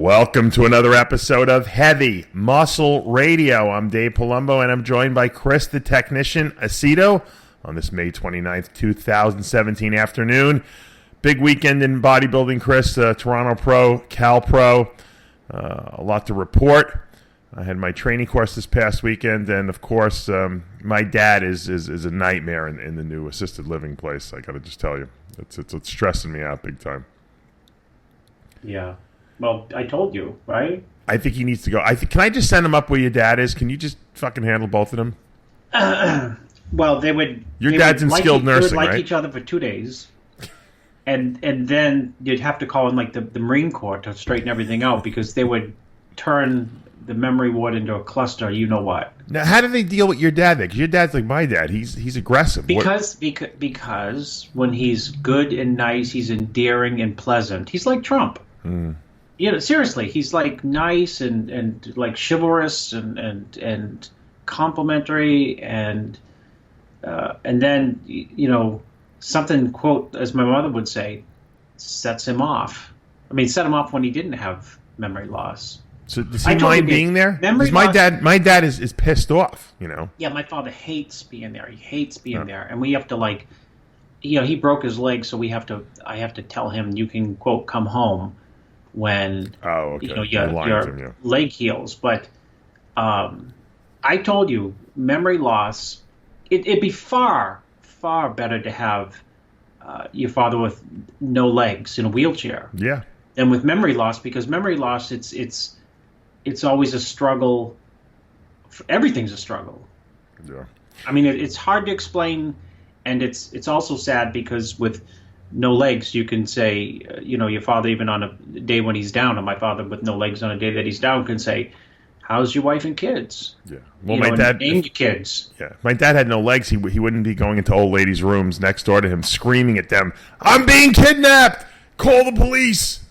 Welcome to another episode of Heavy Muscle Radio. I'm Dave Palumbo, and I'm joined by Chris, the technician, Aceto, on this May 29th, 2017 afternoon. Big weekend in bodybuilding, Chris. Toronto Pro, Cal Pro. A lot to report. I had my training course this past weekend, and of course, my dad is a nightmare in the new assisted living place. I got to just tell you, it's stressing me out big time. Yeah. Well, I told you, right? I think he needs to go. Can I just send him up where your dad is? Can you just fucking handle both of them? Well, they would. Your dad's in skilled nursing, they would like right? each other for 2 days, and then you'd have to call in like the Marine Corps to straighten everything out because they would turn the memory ward into a cluster. You know what? Now, how do they deal with your dad? Because your dad's like my dad. He's aggressive. Because when he's good and nice, he's endearing and pleasant. He's like Trump. Mm. You know, seriously, he's like nice and like chivalrous and complimentary and then you know something, quote, as my mother would say, sets him off. I mean, set him off when he didn't have memory loss. So does he mind being there? My dad is pissed off. You know. Yeah, my father hates being there. He hates being there, and we have to like, you know, he broke his leg, so I have to tell him you can, quote, come home when you know your leg heals. But I told you, memory loss, it'd be far better to have your father with no legs in a wheelchair, than with memory loss, because memory loss it's always a struggle. Everything's a struggle. Yeah, I mean it's hard to explain, and it's also sad because with no legs, you can say, you know, your father, even on a day when he's down, and my father with no legs on a day that he's down can say, how's your wife and kids? Yeah. Well, my dad named your kids. Yeah. My dad had no legs. He wouldn't be going into old ladies' rooms next door to him, screaming at them, I'm being kidnapped! Call the police!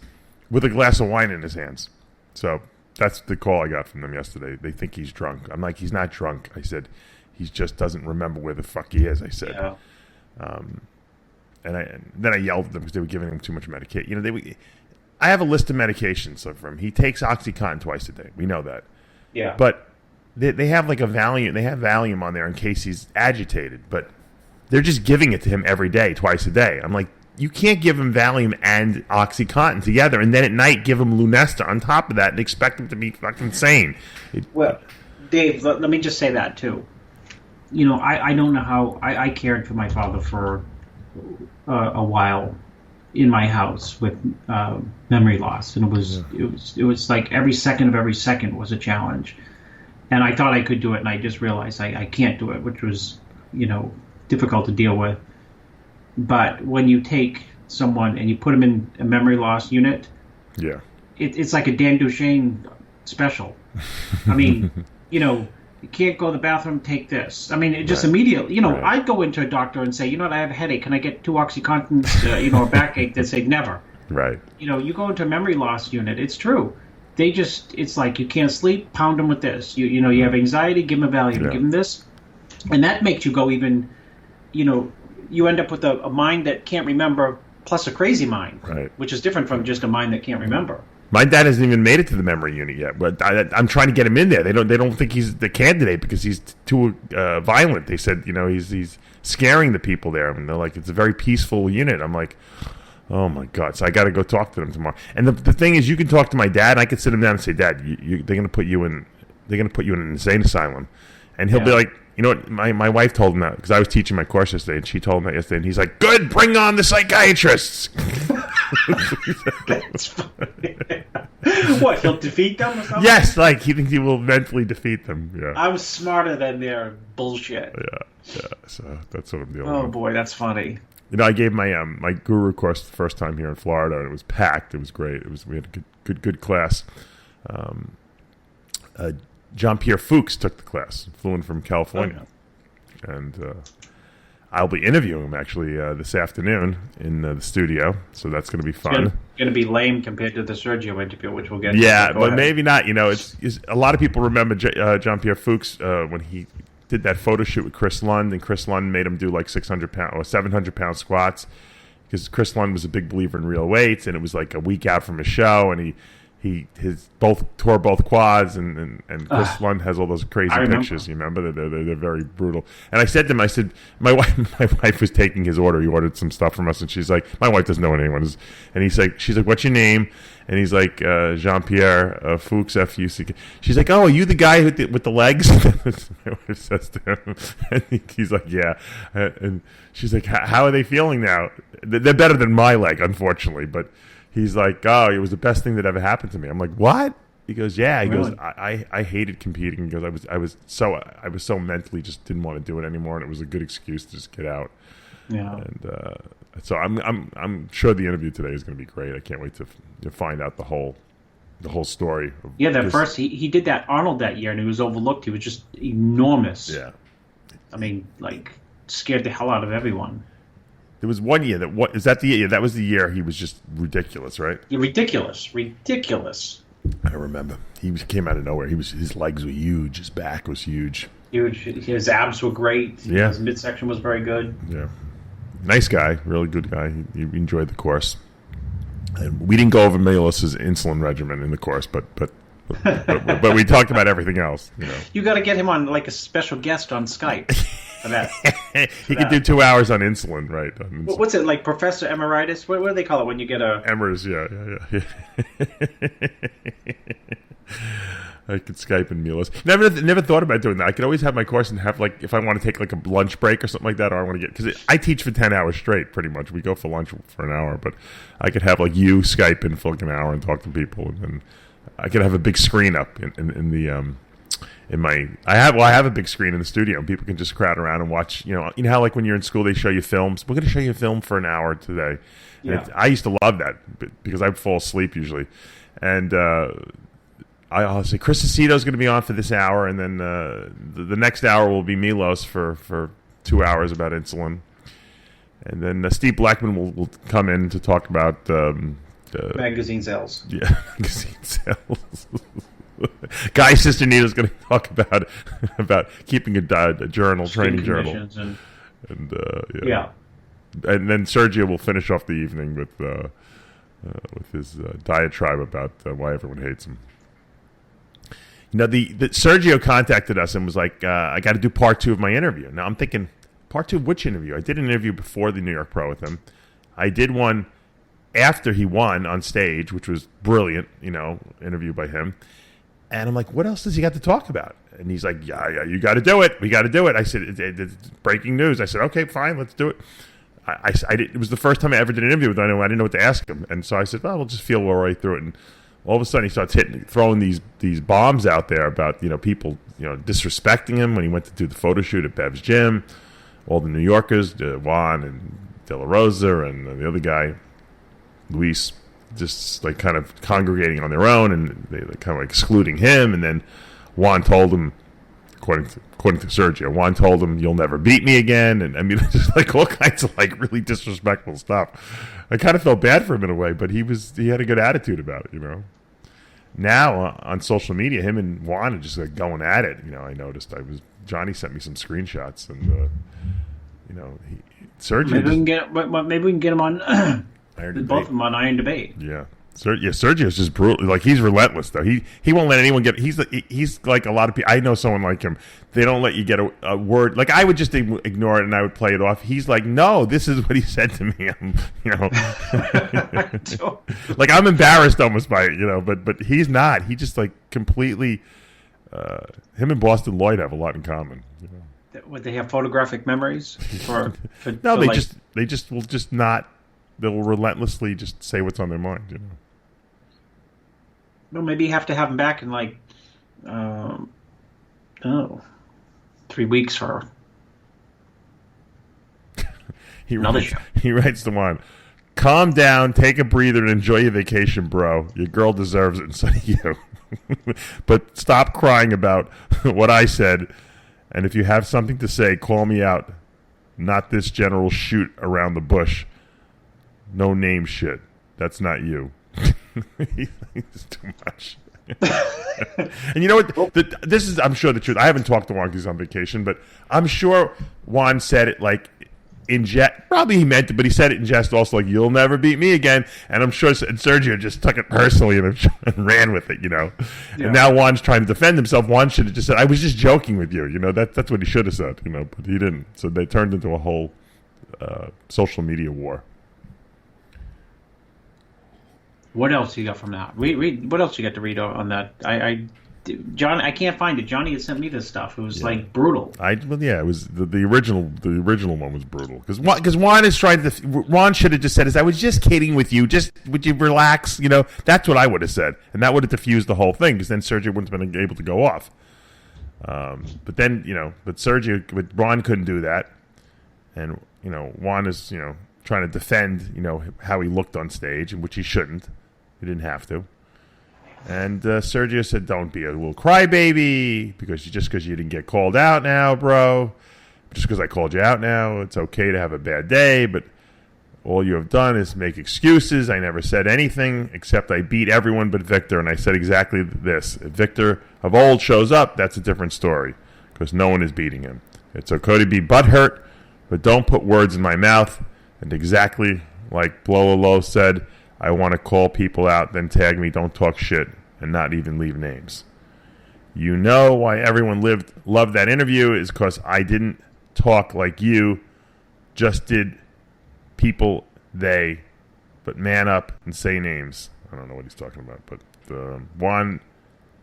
With a glass of wine in his hands. So that's the call I got from them yesterday. They think he's drunk. I'm like, he's not drunk. I said, he just doesn't remember where the fuck he is, I said. Yeah. And then I yelled at them because they were giving him too much medication. You know, I have a list of medications for him. He takes OxyContin twice a day. We know that. Yeah. But they have like a Valium. They have Valium on there in case he's agitated. But they're just giving it to him every day, twice a day. I'm like, you can't give him Valium and OxyContin together, and then at night give him Lunesta on top of that and expect him to be fucking sane. Well, Dave, let me just say that too. You know, I don't know how I cared for my father for a while in my house with memory loss, and it was like every second was a challenge, and I thought I could do it, and I just realized I can't do it, which was, you know, difficult to deal with. But when you take someone and you put them in a memory loss unit, it's like a Dan Duchesne special. I mean, you know, you can't go to the bathroom, take this. I mean, it just immediately, you know, I'd go into a doctor and say, you know what, I have a headache. Can I get 2 OxyContins, you know, a backache? They'd say, never. Right. You know, you go into a memory loss unit, it's true. It's like you can't sleep, pound them with this. You know, you have anxiety, give them a Valium, give them this. And that makes you go even, you know, you end up with a mind that can't remember plus a crazy mind, which is different from just a mind that can't remember. My dad hasn't even made it to the memory unit yet, but I'm trying to get him in there. They don't think he's the candidate because he's too violent. They said, you know, he's scaring the people there, and they're like, it's a very peaceful unit. I'm like, oh my god! So I got to go talk to them tomorrow. And the thing is, you can talk to my dad, and I can sit him down and say, Dad, they're going to put you in an insane asylum, and he'll be like, you know what? My wife told him that because I was teaching my course yesterday, and she told him that yesterday, and he's like, good, bring on the psychiatrists. That's funny. What, he'll defeat them or something? Yes, like he thinks he will eventually defeat them. Yeah. I'm smarter than their bullshit. Yeah. So that's what I'm dealing with. Oh boy, that's funny. You know, I gave my my guru course the first time here in Florida, and it was packed. It was great. We had a good class. Jean-Pierre Fuchs took the class, flew in from California, and I'll be interviewing him actually this afternoon in the studio, so that's going to be fun. It's going to be lame compared to the Sergio interview, which we'll get to. Yeah, but maybe not. You know, it's a lot of people remember Jean-Pierre Fuchs when he did that photo shoot with Chris Lund, and Chris Lund made him do like 600-pound or 700-pound squats because Chris Lund was a big believer in real weights, and it was like a week out from his show, and he his tore both quads, and Chris Lund has all those crazy pictures. You remember? They're very brutal. And I said to him, I said, my wife was taking his order. He ordered some stuff from us, and she's like, my wife doesn't know what anyone is. And she's like, what's your name? And he's like, Jean-Pierre Fuchs, F-U-C-K. She's like, oh, are you the guy with the legs? My wife says to him. And he's like, yeah. And she's like, how are they feeling now? They're better than my leg, unfortunately, but he's like, oh, it was the best thing that ever happened to me. I'm like, what? He goes, yeah. He goes, I hated competing. He goes, I was so mentally just didn't want to do it anymore, and it was a good excuse to just get out. Yeah. And so I'm sure the interview today is going to be great. I can't wait to find out the whole story. First he did that Arnold that year, and he was overlooked. He was just enormous. Yeah. I mean, like, scared the hell out of everyone. There was one year that was the year he was just ridiculous, right? Yeah, ridiculous. I remember he came out of nowhere. His legs were huge, his back was huge. His abs were great. Yeah. His midsection was very good. Yeah, nice guy, really good guy. He enjoyed the course. And we didn't go over Melissa's insulin regimen in the course, but we talked about everything else. You got to get him on like a special guest on Skype. For that. He could do 2 hours on insulin, right? What's it, like Professor Emeritus? What do they call it when you get a... Emers, yeah. I could Skype and meal us. Never thought about doing that. I could always have my course and have, like, if I want to take like a lunch break or something like that, or I want to get, because I teach for 10 hours straight, pretty much. We go for lunch for an hour, but I could have like you Skype in for like an hour and talk to people, and then I could have a big screen up in the I have a big screen in the studio, and people can just crowd around and watch. You know how like when you're in school they show you films. We're going to show you a film for an hour today. Yeah. I used to love that because I would fall asleep usually, and I'll say Chris Aceto is going to be on for this hour, and then the next hour will be Milos for 2 hours about insulin, and then Steve Blackman will come in to talk about magazine sales. Yeah, magazine sales. Guy's sister Nita's going to talk about keeping a journal, training journal, and yeah. And then Sergio will finish off the evening with his diatribe about why everyone hates him. The Sergio contacted us and was like, I got to do part 2 of my interview. Now I'm thinking, part 2 of which interview? I did an interview before the New York Pro with him. I did one after he won on stage, which was brilliant, interview by him. And I'm like, what else does he got to talk about? And he's like, yeah, you got to do it. We got to do it. I said, it's breaking news. I said, okay, fine, let's do it. It was the first time I ever did an interview with him. I didn't know what to ask him. And so I said, well, we'll just feel our way through it. And all of a sudden he starts throwing these bombs out there about, people, disrespecting him when he went to do the photo shoot at Bev's gym. All the New Yorkers, Juan and De La Rosa and the other guy, Luis, just like kind of congregating on their own, and they kind of like excluding him. And then Juan told him, according to Sergio, Juan told him, "You'll never beat me again." And I mean, just like all kinds of like really disrespectful stuff. I kind of felt bad for him in a way, but he had a good attitude about it, Now on social media, him and Juan are just like going at it. I noticed. Johnny sent me some screenshots, and Sergio. Maybe we can get him on. Both of them on Iron Debate. Yeah. Sergio's just brutal. Like, he's relentless, though. He won't let anyone get... He's like a lot of people... I know someone like him. They don't let you get a word... Like, I would just ignore it, and I would play it off. He's like, no, this is what he said to me. Like, I'm embarrassed almost by it, but he's not. He just, like, completely... him and Boston Lloyd have a lot in common. Would they have photographic memories? No, they just will just not... They'll relentlessly just say what's on their mind, Well, maybe you have to have him back in 3 weeks or another show. He writes to Juan, calm down, take a breather, and enjoy your vacation, bro. Your girl deserves it, and so do you. But stop crying about what I said, and if you have something to say, call me out. Not this general shoot around the bush. No name shit. That's not you. It's too much. And you know what? This is, I'm sure, the truth. I haven't talked to Juan because he's on vacation, but I'm sure Juan said it like in jest. Probably he meant it, but he said it in jest also, like, you'll never beat me again. And I'm sure Sergio just took it personally and ran with it, Yeah. And now Juan's trying to defend himself. Juan should have just said, I was just joking with you. That's what he should have said, but he didn't. So they turned into a whole social media war. What else you got from that? What else you got to read on that? John, I can't find it. Johnny had sent me this stuff. It was like brutal. It was the original. The original one was brutal because Juan is trying to. Juan should have just said, "I was just kidding with you. Just would you relax?" That's what I would have said, and that would have diffused the whole thing. Because then Sergio wouldn't have been able to go off. But then Juan couldn't do that, and Juan is trying to defend how he looked on stage, which he shouldn't. He didn't have to. And Sergio said, don't be a little crybaby because you didn't get called out now, bro. Just because I called you out now, it's okay to have a bad day, but all you have done is make excuses. I never said anything except I beat everyone but Victor, and I said exactly this. If Victor of old shows up, that's a different story because no one is beating him. It's okay to be butthurt, but don't put words in my mouth. And exactly like Blololo said, I want to call people out, then tag me, don't talk shit, and not even leave names. Why everyone loved that interview is because I didn't talk like you, just did people, but man up and say names. I don't know what he's talking about, but Juan,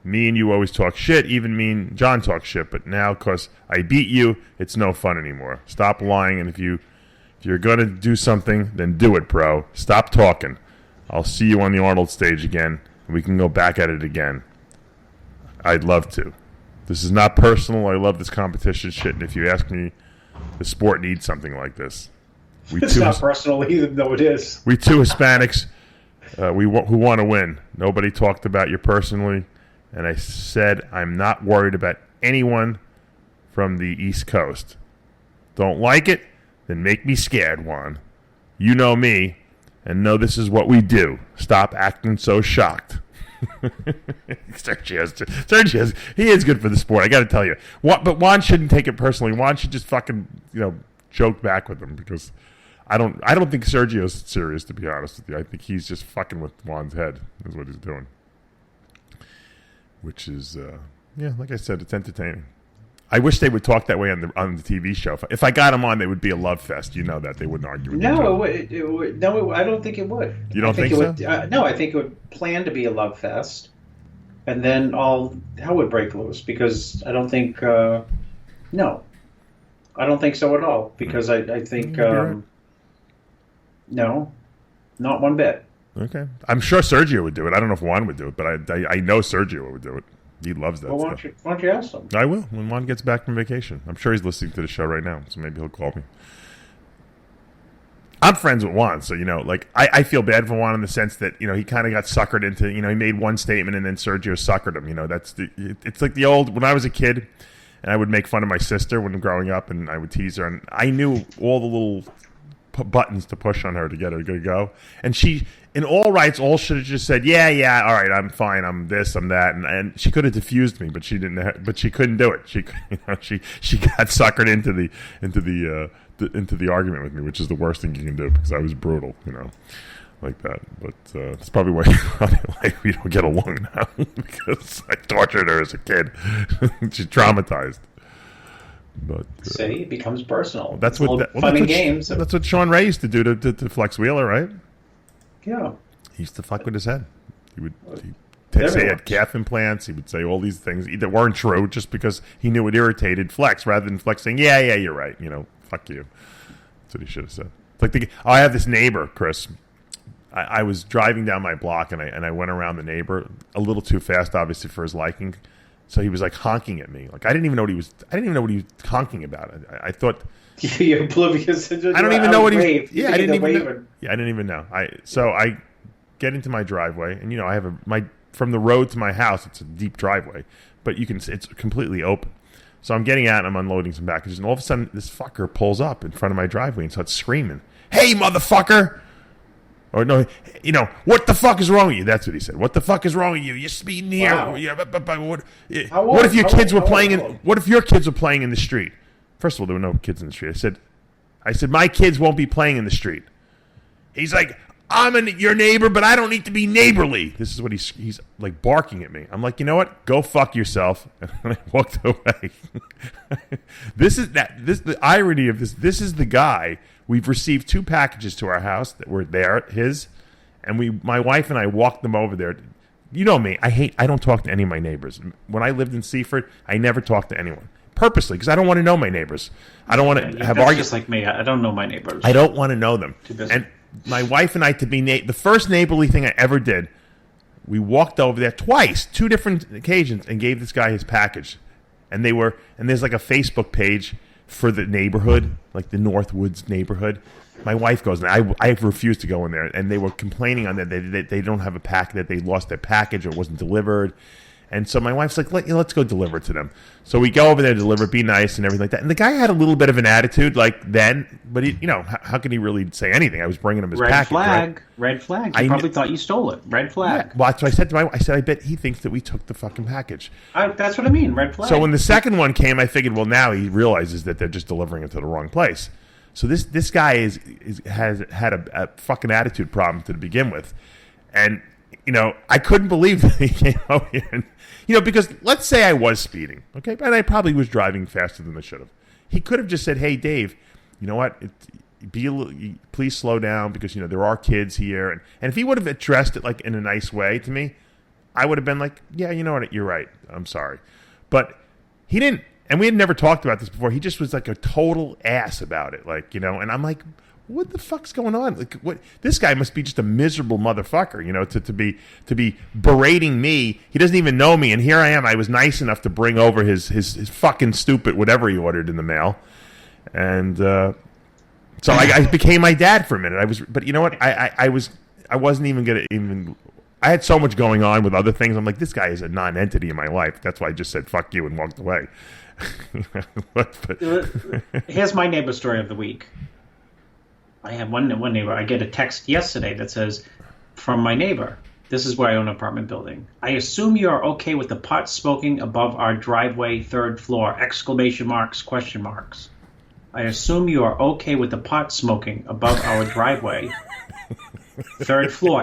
me and you always talk shit, even me and John talk shit, but now because I beat you, it's no fun anymore. Stop lying, and if you're going to do something, then do it, bro. Stop talking. I'll see you on the Arnold stage again, and we can go back at it again. I'd love to. This is not personal. I love this competition shit, and if you ask me, the sport needs something like this. It's not personal, even though it is. We two Hispanics who want to win. Nobody talked about you personally, and I said I'm not worried about anyone from the East Coast. Don't like it? Then make me scared, Juan. You know me. And know this is what we do. Stop acting so shocked. Sergio, he is good for the sport. I got to tell you. But Juan shouldn't take it personally. Juan should just fucking joke back with him because I don't think Sergio's serious, to be honest with you. I think he's just fucking with Juan's head is what he's doing. Which is like I said, it's entertaining. I wish they would talk that way on the TV show. If I got them on, they would be a love fest. You know that. They wouldn't argue with each other. No, I don't think it would. You don't think so? No, I think it would plan to be a love fest, and then all hell would break loose because I don't think. No, I don't think so at all because I think no, not one bit. Okay, I'm sure Sergio would do it. I don't know if Juan would do it, but I know Sergio would do it. He loves that stuff. Why don't you ask him? I will when Juan gets back from vacation. I'm sure he's listening to the show right now, so maybe he'll call me. I'm friends with Juan, so I feel bad for Juan in the sense that he kind of got suckered into he made one statement and then Sergio suckered him. It's like the old when I was a kid and I would make fun of my sister when growing up and I would tease her and I knew all the little buttons to push on her to get her to go. And she, in all rights, all should have just said, yeah, all right, I'm fine, I'm this, I'm that, and she could have diffused me, but she didn't. But she couldn't do it. She got suckered into the argument with me, which is the worst thing you can do because I was brutal, like that. But it's probably why we don't get along now because I tortured her as a kid. She's traumatized. But see, it becomes personal. That's what fun and games. That's what Sean Ray used to do to Flex Wheeler, right? Yeah. He used to fuck with his head. He'd say he had calf implants. He would say all these things that weren't true just because he knew it irritated Flex, rather than Flex saying, "Yeah, you're right. Fuck you." That's what he should have said. It's like I have this neighbor, Chris. I was driving down my block and I went around the neighbor a little too fast, obviously for his liking. So he was like honking at me. Like I didn't even know what he was honking about. I thought you're oblivious. I don't even know what he was. Yeah, I didn't even know. Yeah, I didn't even know. So I get into my driveway, and I have from the road to my house. It's a deep driveway, but it's completely open. So I'm getting out and I'm unloading some packages, and all of a sudden this fucker pulls up in front of my driveway and starts screaming, "Hey, motherfucker!" Or no, what the fuck is wrong with you? That's what he said. What the fuck is wrong with you? You're speeding here. Wow. What if your kids were playing in the street? First of all, there were no kids in the street. I said, I said, my kids won't be playing in the street. He's like, your neighbor, but I don't need to be neighborly. This is what he's like barking at me. I'm like, you know what? Go fuck yourself. And I walked away. The irony of this. This is the guy. We've received 2 packages to our house that were his, and my wife and I walked them over there. You know me. I don't talk to any of my neighbors. When I lived in Seaford, I never talked to anyone. Purposely, because I don't want to know my neighbors. I don't want to have arguments. Just like me. I don't know my neighbors. I don't want to know them. Too busy. And my wife and I, the first neighborly thing I ever did, we walked over there twice, 2 different occasions, and gave this guy his package. And there's like a Facebook page for the neighborhood, like the Northwoods neighborhood. My wife goes in there. I refused to go in there, and they were complaining on that they don't have a pack, that they lost their package or it wasn't delivered. And so my wife's like, let's go deliver it to them. So we go over there to deliver, be nice and everything like that. And the guy had a little bit of an attitude like then, but how can he really say anything? I was bringing him his package. Red flag. He probably thought you stole it. Red flag. Yeah. Well, so I said to my wife, I bet he thinks that we took the fucking package. That's what I mean, red flag. So when the second one came, I figured, well, now he realizes that they're just delivering it to the wrong place. So this guy has had a fucking attitude problem to begin with. And, I couldn't believe that he came out here and, because let's say I was speeding, okay? And I probably was driving faster than I should have. He could have just said, hey, Dave, you know what? Please slow down because, there are kids here. And if he would have addressed it like in a nice way to me, I would have been like, yeah, you know what? You're right. I'm sorry. But he didn't. And we had never talked about this before. He just was like a total ass about it. Like, and I'm like, what the fuck's going on? Like, what? This guy must be just a miserable motherfucker, to be berating me. He doesn't even know me, and here I am. I was nice enough to bring over his fucking stupid whatever he ordered in the mail, and so I became my dad for a minute. But you know what? I wasn't even gonna even. I had so much going on with other things. I'm like, this guy is a non-entity in my life. That's why I just said fuck you and walked away. Here's my neighbor story of the week. I have one neighbor. I get a text yesterday that says, from my neighbor, this is where I own an apartment building. I assume you are okay with the pot smoking above our driveway, 3rd floor, ! I assume you are okay with the pot smoking above our driveway, 3rd floor, !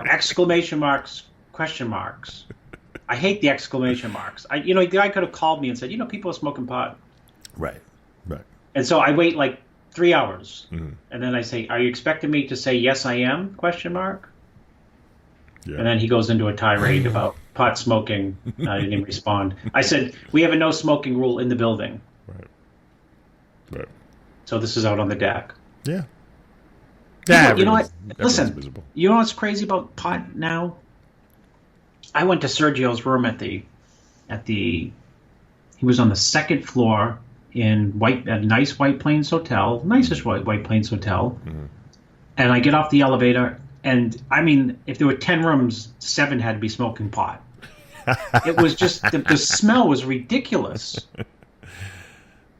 I hate the exclamation marks. The guy could have called me and said, people are smoking pot. Right. And so I wait like 3 hours, and then I say, "Are you expecting me to say yes, I am?" ? Yeah. And then he goes into a tirade about pot smoking. I didn't even respond. I said, "We have a no smoking rule in the building." Right. So this is out on the deck. Yeah. You know what? Listen. Visible. You know what's crazy about pot now? I went to Sergio's room at the. He was on the 2nd floor. In a nice White Plains hotel, nicest White Plains hotel, and I get off the elevator, and I mean, if there were 10 rooms, 7 had to be smoking pot. It was just the smell was ridiculous.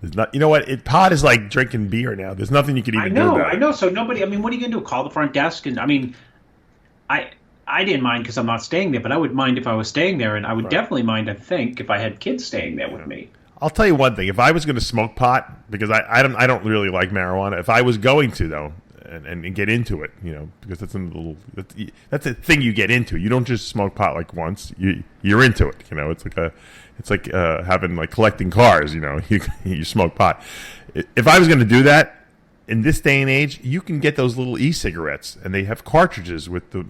There's not, you know what? Pot is like drinking beer now. There's nothing you can even do about it. I know. So nobody. I mean, what are you gonna do? Call the front desk? And I mean, I didn't mind because I'm not staying there, but I would mind if I was staying there, and I would definitely mind, I think, if I had kids staying there with me. I'll tell you one thing. If I was going to smoke pot, because I don't really like marijuana. If I was going to though, and get into it, because that's a thing you get into. You don't just smoke pot like once. You're into it. It's like having like collecting cars. You smoke pot. If I was going to do that in this day and age, you can get those little e-cigarettes, and they have cartridges with the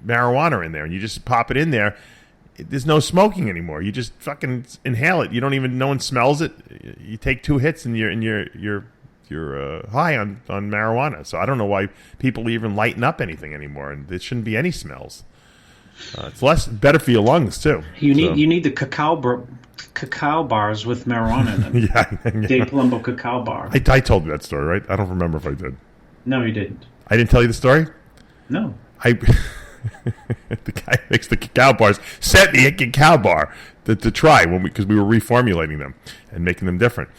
marijuana in there, and you just pop it in there. There's no smoking anymore. You just fucking inhale it. You don't even. No one smells it. You take 2 hits and you're high on marijuana. So I don't know why people even lighten up anything anymore. And there shouldn't be any smells. It's better for your lungs too. You need the cacao bars with marijuana in them. Yeah. Dave Palumbo cacao bar. I told you that story, right? I don't remember if I did. No, you didn't. I didn't tell you the story? No. The guy who makes the cacao bars sent me a cacao bar to try because we were reformulating them and making them different.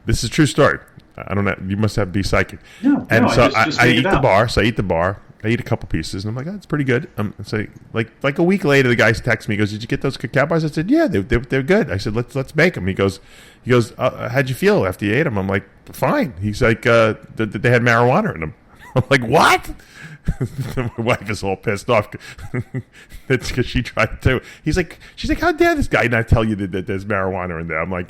This is a true story. I don't know. You must have to be psychic. No, I eat the bar. So I eat the bar. I eat a couple pieces, and I'm like, "Oh, that's pretty good." So like a week later, the guy texts me. He goes, "Did you get those cacao bars?" I said, "Yeah, they're good." I said, "Let's make them." He goes, how'd you feel after you ate them?" I'm like, fine. He's like, they had marijuana in them. I'm like, what? My wife is all pissed off. That's because she tried to. She's like, how dare this guy not tell you that there's marijuana in there? I'm like,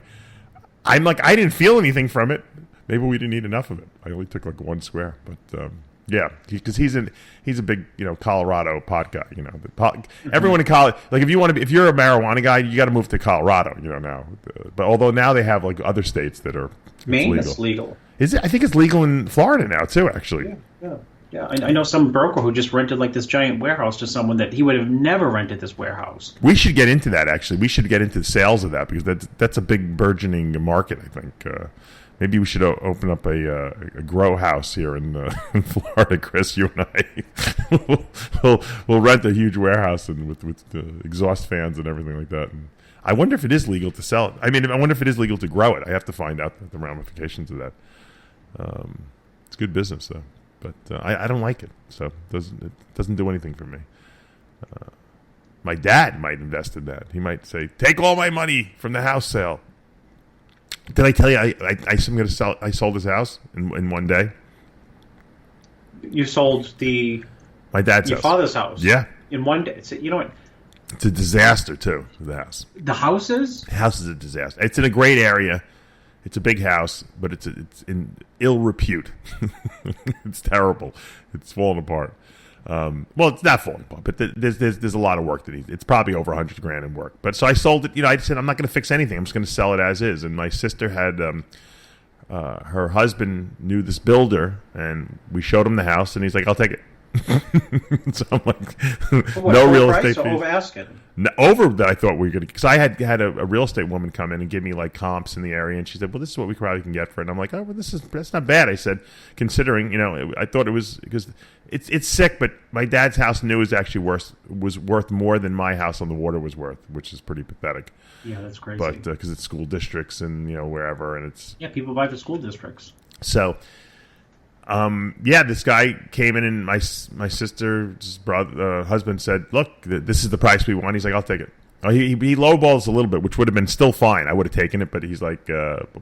I didn't feel anything from it. Maybe we didn't eat enough of it. I only took like 1 square, but yeah, because he's a big Colorado pot guy. Everyone in Colorado, like if you're a marijuana guy, you got to move to Colorado. Now, but although now they have like other states that are Maine is legal. Is it? I think it's legal in Florida now too. Actually, yeah. I know some broker who just rented like this giant warehouse to someone that he would have never rented this warehouse. We should get into that. Actually, we should get into the sales of that because that's a big burgeoning market. I think. Maybe we should open up a grow house here in Florida, Chris. You and I, we'll rent a huge warehouse and with exhaust fans and everything like that. And I wonder if it is legal to sell it. I mean, I wonder if it is legal to grow it. I have to find out the ramifications of that. It's good business though, but I don't like it, so it doesn't do anything for me. My dad might invest in that. He might say, "Take all my money from the house sale." Did I tell you I'm going to sell? I sold his house in one day. You sold my dad's your house. father's house. Yeah, in one day. You know what? It's a disaster too. The house. The house is. The house is a disaster. It's in a great area. It's a big house, but it's in ill repute. It's terrible. It's falling apart. Well, it's not falling apart, but there's a lot of work that it's probably over $100,000 in work. But so I sold it. I said I'm not going to fix anything. I'm just going to sell it as is. And my sister had her husband knew this builder, and we showed him the house, and he's like, "I'll take it." So I'm like, no real estate fees. Over asking. Over that I thought we were going to, because I had a real estate woman come in and give me like comps in the area, and she said, "Well, this is what we probably can get for it." And I'm like, "Oh, well, that's not bad." I said, considering I thought it was because it's sick, but my dad's house new is actually was worth more than my house on the water was worth, which is pretty pathetic. Yeah, that's crazy. But because it's school districts and wherever, and it's people buy the school districts. So. This guy came in and my sister's brother, husband said, "Look, this is the price we want." He's like, "I'll take it." He lowballs a little bit, which would have been still fine. I would have taken it, but he's like,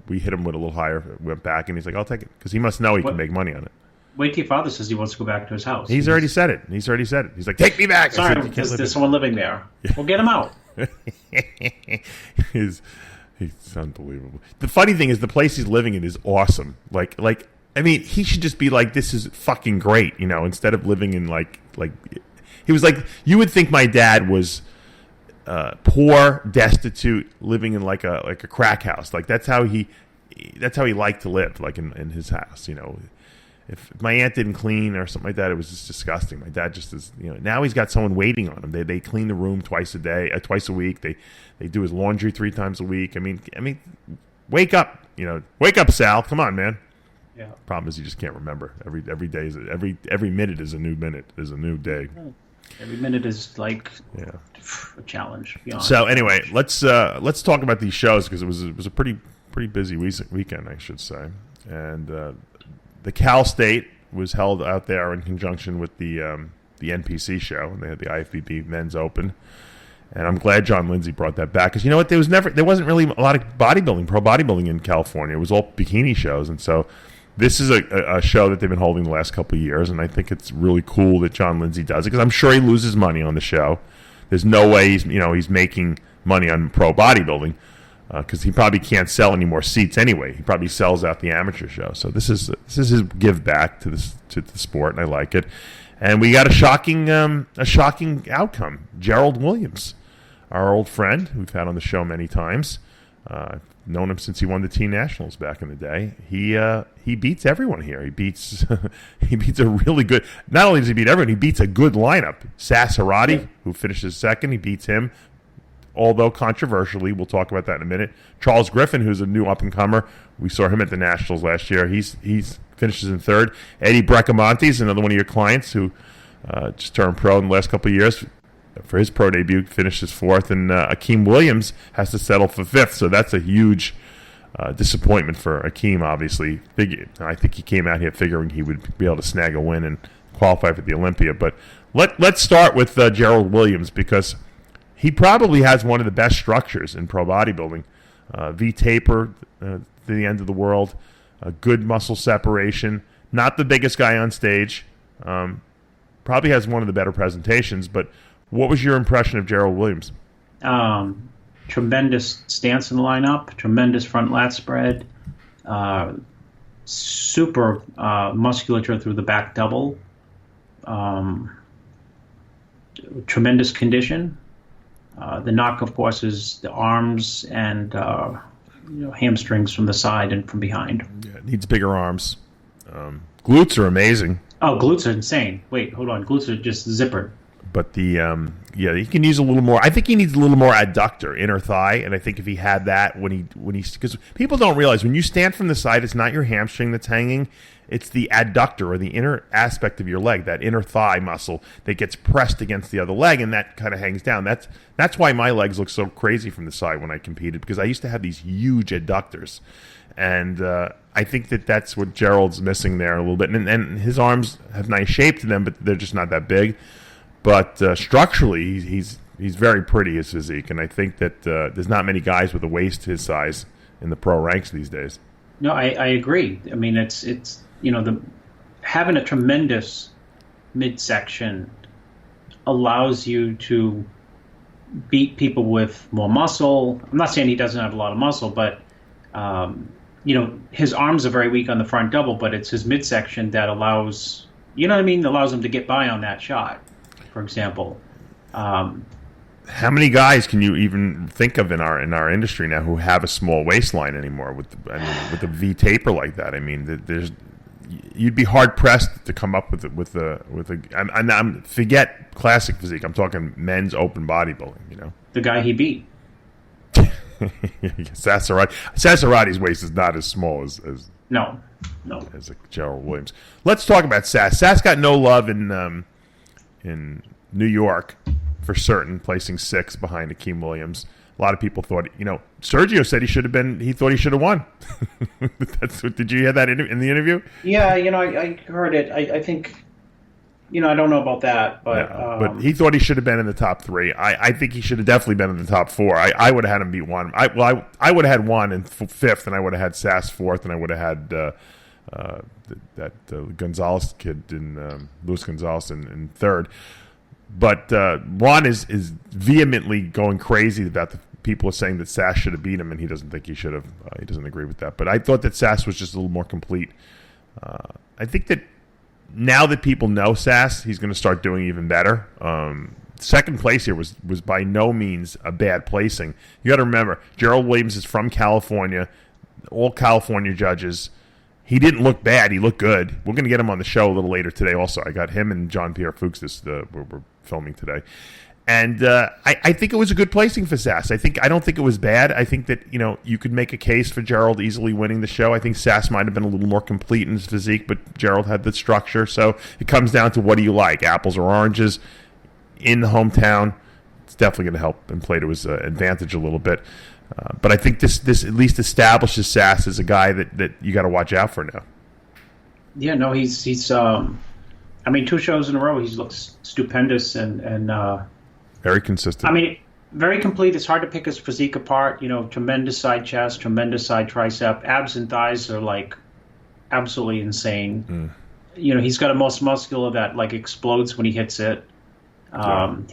we hit him with a little higher, went back, and he's like, "I'll take it," because he must know he can make money on it. Wait till your father says he wants to go back to his house. He's already said it. He's like, "Take me back." Sorry, there's someone living there. We'll get him out. He's unbelievable. The funny thing is, the place he's living in is awesome. I mean, he should just be like, "This is fucking great," instead of living in like he was like, you would think my dad was poor, destitute, living in like a crack house. Like that's how he liked to live, like in his house. If my aunt didn't clean or something like that, it was just disgusting. My dad just is, now he's got someone waiting on him. They clean the room twice a week. They do his laundry 3 times a week. I mean, wake up, wake up, Sal. Come on, man. Yeah. Problem is you just can't remember. Every day is every minute is a new minute, is a new day. Every minute is like a challenge. So anyway, let's talk about these shows because it was a pretty busy weekend, I should say. And the Cal State was held out there in conjunction with the NPC show, and they had the IFBB Men's Open. And I'm glad John Lindsay brought that back because you know what? There wasn't really a lot of pro bodybuilding in California. It was all bikini shows, and so. This is a show that they've been holding the last couple of years, and I think it's really cool that John Lindsay does it because I'm sure he loses money on the show. There's no way he's making money on pro bodybuilding because he probably can't sell any more seats anyway. He probably sells out the amateur show. So this is his give back to the sport, and I like it. And we got a shocking outcome. Gerald Williams, our old friend, we've had on the show many times. Known him since he won the Teen Nationals back in the day. He beats everyone here. He beats a really good. Not only does he beat everyone, he beats a good lineup. Sass Harati, who finishes second, he beats him. Although controversially, we'll talk about that in a minute. Charles Griffin, who's a new up and comer, we saw him at the Nationals last year. He's finishes in third. Eddie Bracamonte is another one of your clients who just turned pro in the last couple of years. For his pro debut, finishes fourth, and Akeem Williams has to settle for fifth. So that's a huge disappointment for Akeem, obviously. I think he came out here figuring he would be able to snag a win and qualify for the Olympia. But let's start with Gerald Williams because he probably has one of the best structures in pro bodybuilding. V-taper to the end of the world. a good muscle separation. Not the biggest guy on stage. Probably has one of the better presentations. But what was your impression of Gerald Williams? Tremendous stance in the lineup. Tremendous front lat spread. Super musculature through the back double. Tremendous condition. The knock, of course, is the arms and hamstrings from the side and from behind. Yeah, it needs bigger arms. Glutes are amazing. Oh, glutes are insane. Wait, hold on. Glutes are just zippered. But he can use a little more. I think he needs a little more adductor, inner thigh, and I think if he had that when he because people don't realize when you stand from the side, it's not your hamstring that's hanging, it's the adductor or the inner aspect of your leg, that inner thigh muscle that gets pressed against the other leg, and that kind of hangs down. That's why my legs look so crazy from the side when I competed, because I used to have these huge adductors, and I think that's what Gerald's missing there a little bit, and his arms have nice shape to them, but they're just not that big. But structurally, he's very pretty, his physique, and I think that there's not many guys with a waist his size in the pro ranks these days. No, I agree. I mean, it's having a tremendous midsection allows you to beat people with more muscle. I'm not saying he doesn't have a lot of muscle, but his arms are very weak on the front double, but it's his midsection that allows him to get by on that shot. For example, how many guys can you even think of in our industry now who have a small waistline anymore with a V taper like that? I mean, you'd be hard pressed to come up with a forget classic physique. I'm talking men's open bodybuilding. The guy he beat. Sassarati's waist is not as small as no as Gerald Williams. Let's talk about Sass. Sass got no love in New York, for certain, placing 6th behind Akeem Williams. A lot of people thought, Sergio said he thought he should have won. Did you hear that in the interview? Yeah, I heard it. I think, I don't know about that, but... Yeah, but he thought he should have been in the top 3. I think he should have definitely been in the top 4. I would have had him beat 1. I would have had 1 in 5th, and I would have had Sass 4th, and I would have had... that Gonzalez kid in Luis Gonzalez in 3rd, but Juan is vehemently going crazy about the people are saying that Sass should have beat him, and he doesn't think he should have. He doesn't agree with that. But I thought that Sass was just a little more complete. I think that now that people know Sass, he's going to start doing even better. Second place here was by no means a bad placing. You got to remember, Gerald Williams is from California. All California judges. He didn't look bad. He looked good. We're going to get him on the show a little later today also. I got him and John Pierre Fuchs we're filming today. And I think it was a good placing for Sass. I don't think it was bad. I think that, you could make a case for Gerald easily winning the show. I think Sass might have been a little more complete in his physique, but Gerald had the structure. So it comes down to what do you like, apples or oranges in the hometown. It's definitely going to help and play to his advantage a little bit. But I think this at least establishes Sass as a guy that you got to watch out for now. Yeah, no, he's 2 shows in a row, he's looked stupendous and very consistent. I mean, very complete. It's hard to pick his physique apart. Tremendous side chest, tremendous side tricep, abs and thighs are like absolutely insane. He's got a most muscular that like explodes when he hits it.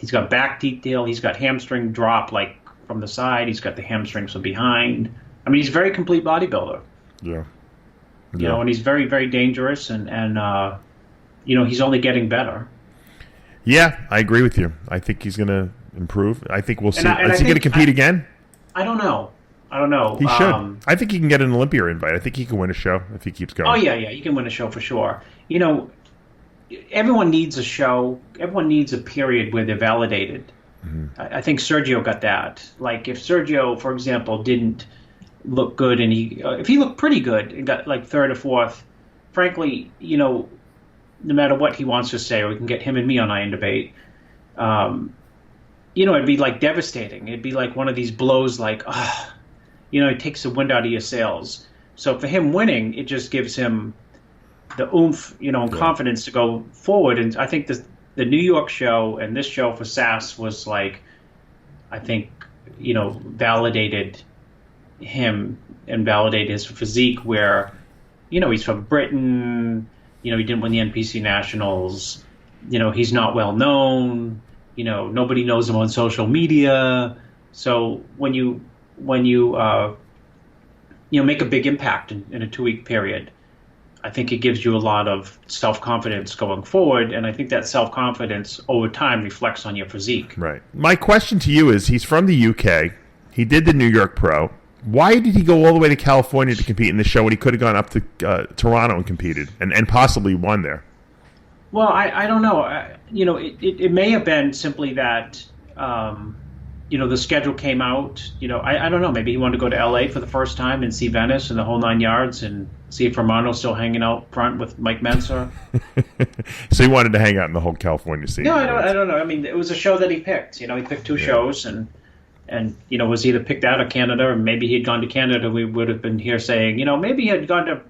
He's got back detail. He's got hamstring drop like from the side. He's got the hamstrings from behind. I mean, he's a very complete bodybuilder. Yeah. And he's very, very dangerous, and he's only getting better. Yeah, I agree with you. I think he's going to improve. I think we'll see. Is he going to compete again? I don't know. He should. I think he can get an Olympia invite. I think he can win a show if he keeps going. Oh, yeah, he can win a show for sure. Everyone needs a show. Everyone needs a period where they're validated. Mm-hmm. I think Sergio got that. Like, if Sergio, for example, didn't look good, and if he looked pretty good and got like 3rd or 4th, frankly, no matter what he wants to say, or we can get him and me on Iron Debate, it'd be like devastating. It'd be like one of these blows, like, it takes the wind out of your sails. So for him winning, it just gives him the oomph, and confidence to go forward. And I think the New York show and this show for Sass was like, I think, validated him and validated his physique, where he's from Britain. He didn't win the NPC Nationals. He's not well known. Nobody knows him on social media. So when you make a big impact in a 2-week period, I think it gives you a lot of self-confidence going forward, and I think that self-confidence over time reflects on your physique. Right. My question to you is, he's from the UK. He did the New York Pro. Why did he go all the way to California to compete in the show when he could have gone up to Toronto and competed and possibly won there? Well, I don't know. It may have been simply that, the schedule came out. I don't know. Maybe he wanted to go to L.A. for the first time and see Venice and the whole 9 yards and see if Romano's still hanging out front with Mike Menser. So he wanted to hang out in the whole California scene. No, I don't know. I mean, it was a show that he picked. He picked two shows and was either picked out of Canada or maybe he had gone to Canada. We would have been here saying, maybe he had gone to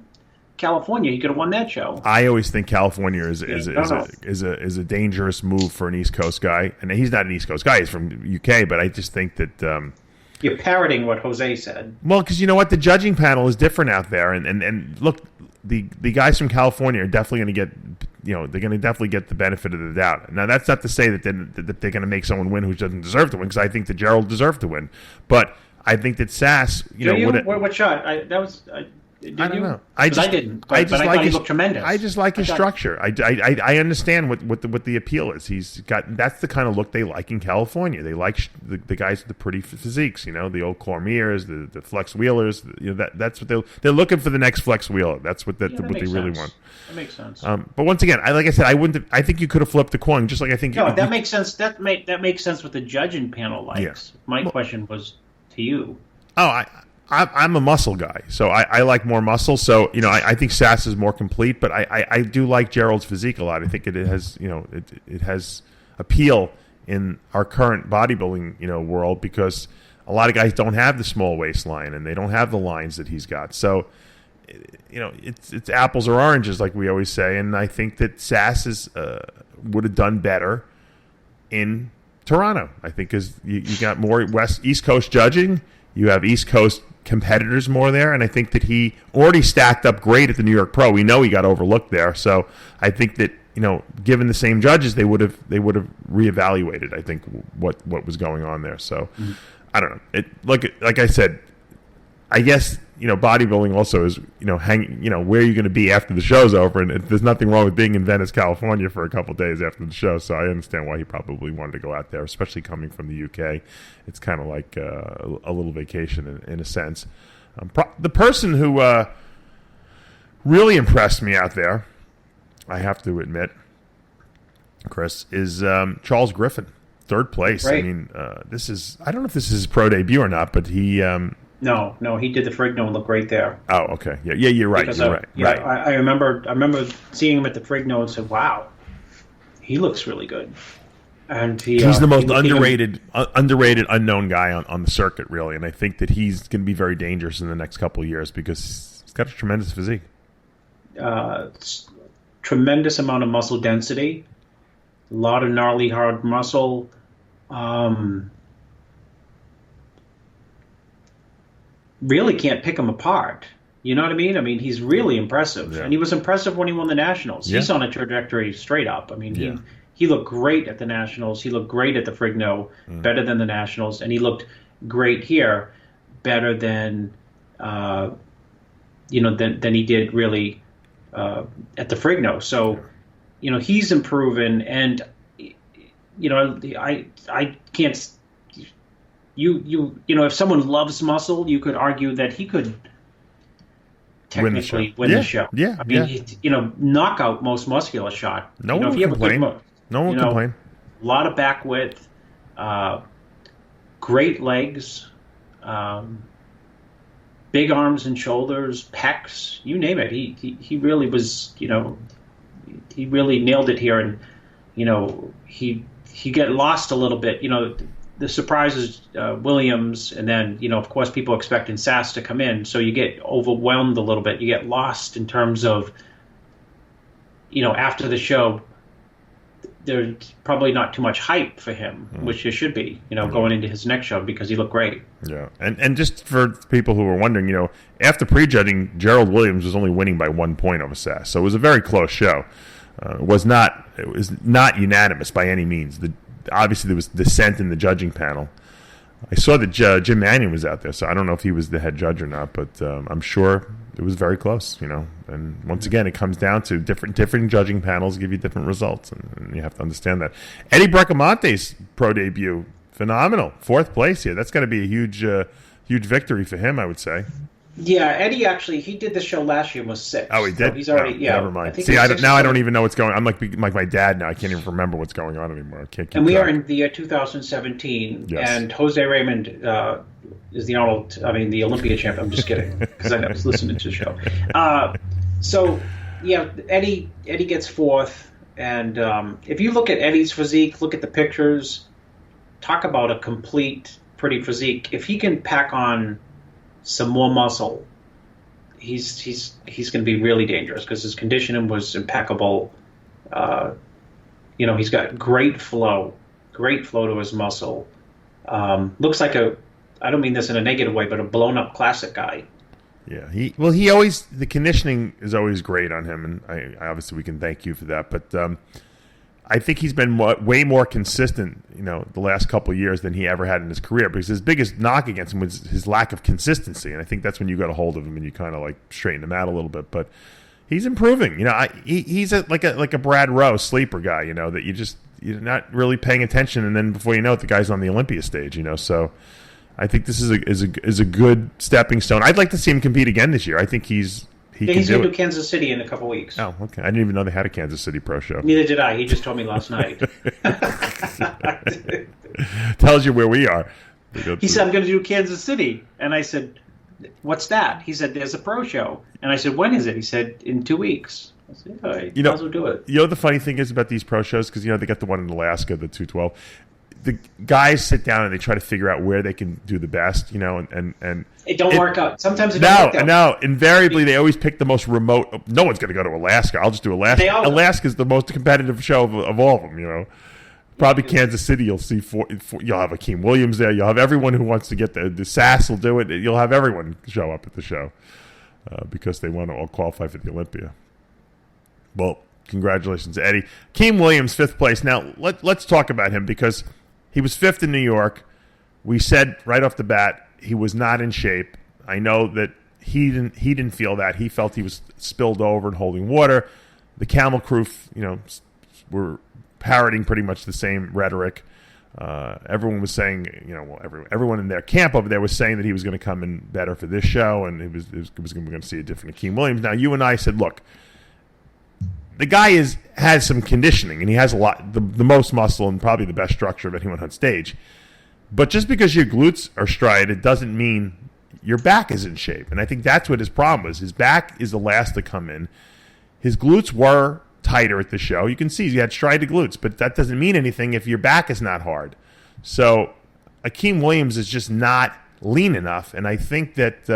California, he could have won that show. I always think California is a dangerous move for an East Coast guy, and he's not an East Coast guy; he's from UK. But I just think that you're parroting what Jose said. Well, because you know what, the judging panel is different out there, and look, the guys from California are definitely going to get, they're going to definitely get the benefit of the doubt. Now, that's not to say that they're going to make someone win who doesn't deserve to win, because I think that Gerald deserved to win, but I think that Sass, what shot? I don't know. I didn't. But I thought he looked tremendous. I just like his structure. I understand what the appeal is. He's got, that's the kind of look they like in California. They like the guys with the pretty physiques. The old Cormiers, the Flex Wheelers. That's what they're looking for, the next Flex Wheeler. That's what they really want. That makes sense. But once again, like I said, I think you could have flipped the coin, just like I think. No, that makes sense. That makes sense what the judging panel likes. Yeah. My question was to you. Oh, I'm a muscle guy, so I like more muscle. So I think Sass is more complete, but I do like Gerald's physique a lot. I think it has it has appeal in our current bodybuilding world, because a lot of guys don't have the small waistline and they don't have the lines that he's got. So it's apples or oranges, like we always say. And I think that Sass would have done better in Toronto. I think because you got more East Coast judging. You have East Coast competitors more there, and I think that he already stacked up great at the New York Pro. We know he got overlooked there, so I think that given the same judges, they would have reevaluated, I think, what was going on there. So I don't know. Like I said, I guess bodybuilding also is where are you going to be after the show's over, and there's nothing wrong with being in Venice, California for a couple of days after the show. So I understand why he probably wanted to go out there, especially coming from the UK. It's kind of like a little vacation in a sense. The person who really impressed me out there, I have to admit, Chris, is Charles Griffin, third place. Right. I mean, I don't know if this is his pro debut or not, but he. No, he did the Frigno and looked great there. Oh, okay. Yeah, you're right. Right. I remember seeing him at the Frigno and said, "Wow, he looks really good." And he's the most underrated unknown guy on the circuit, really. And I think that he's going to be very dangerous in the next couple of years because he's got a tremendous physique. Tremendous amount of muscle density, a lot of gnarly hard muscle. Really can't pick him apart. You know what I mean? I mean, he's really impressive. Yeah. And he was impressive when he won the Nationals. Yeah. He's on a trajectory straight up. I mean, he looked great at the Nationals. He looked great at the Frigno, better than the Nationals. And he looked great here, better than, than he did really at the Frigno. So, he's improving. And, I can't... if someone loves muscle, you could argue that he could technically win the show. Yeah, I mean, knock out most muscular shot. No one would complain. No one would complain. A lot of back width, great legs, big arms and shoulders, pecs, you name it. He really was, he really nailed it here, and he get lost a little bit, The surprise is Williams, and then, of course, people expecting Sass to come in, so you get overwhelmed a little bit. You get lost in terms of, after the show, there's probably not too much hype for him, which there should be, going into his next show because he looked great. Yeah, and just for people who were wondering, after prejudging, Gerald Williams was only winning by 1 point over Sass, so it was a very close show. It was not unanimous by any means. Obviously, there was dissent in the judging panel. I saw that Jim Mannion was out there, so I don't know if he was the head judge or not, but I'm sure it was very close, And once again, it comes down to different judging panels give you different results, and you have to understand that. Eddie Bracamonte's pro debut, phenomenal, 4th place here. That's got to be a huge victory for him, I would say. Yeah, Eddie actually, he did the show last year and was 6. Oh, he did? So he's already, never mind. See, I don't even know what's going on. I'm like my dad now. I can't even remember what's going on anymore. I can't keep and we track. are in the year 2017, yes. And Jose Raymond is the Olympia champ. I'm just kidding, because I was listening to the show. So, yeah, Eddie gets 4th, and if you look at Eddie's physique, look at the pictures, talk about a complete, pretty physique. If he can pack on some more muscle, he's going to be really dangerous because his conditioning was impeccable. He's got great flow to his muscle. Looks like I don't mean this in a negative way, but a blown up classic guy. Yeah, he always, the conditioning is always great on him, and I obviously we can thank you for that, but I think he's been way more consistent, the last couple of years than he ever had in his career, because his biggest knock against him was his lack of consistency, and I think that's when you got a hold of him and you kind of like straighten him out a little bit. But he's improving. He's like a Brad Rowe sleeper guy, that you're not really paying attention, and then before you know it, the guy's on the Olympia stage. So I think this is a good stepping stone. I'd like to see him compete again this year. I think he's going to do Kansas City in a couple weeks. Oh, okay. I didn't even know they had a Kansas City pro show. Neither did I. He just told me last night. Tells you where we are. He said, I'm going to do Kansas City. And I said, what's that? He said, there's a pro show. And I said, when is it? He said, in 2 weeks. I said, all right, might as well do it. The funny thing is about these pro shows, because, they got the one in Alaska, the 212. The guys sit down and they try to figure out where they can do the best, and it don't work out. Sometimes it don't work out. No, invariably they always pick the most remote. No one's going to go to Alaska. I'll just do Alaska. Alaska's the most competitive show of all of them, Probably Kansas City, you'll see you'll have Akeem Williams there. You'll have everyone who wants to get the Sass will do it. You'll have everyone show up at the show because they want to all qualify for the Olympia. Well, congratulations to Eddie. Akeem Williams, 5th place. Now, let's talk about him because he was 5th in New York. We said right off the bat he was not in shape. I know that he didn't feel that. He felt he was spilled over and holding water. The Camel Crew, were parroting pretty much the same rhetoric. Everyone was saying, everyone in their camp over there was saying that he was going to come in better for this show, and he was going to see a different Akeem Williams. Now, you and I said, look, the guy has some conditioning, and he has a lot, the most muscle and probably the best structure of anyone on stage. But just because your glutes are striated doesn't mean your back is in shape. And I think that's what his problem was. His back is the last to come in. His glutes were tighter at the show. You can see he had striated glutes, but that doesn't mean anything if your back is not hard. So Akeem Williams is just not lean enough, and I think that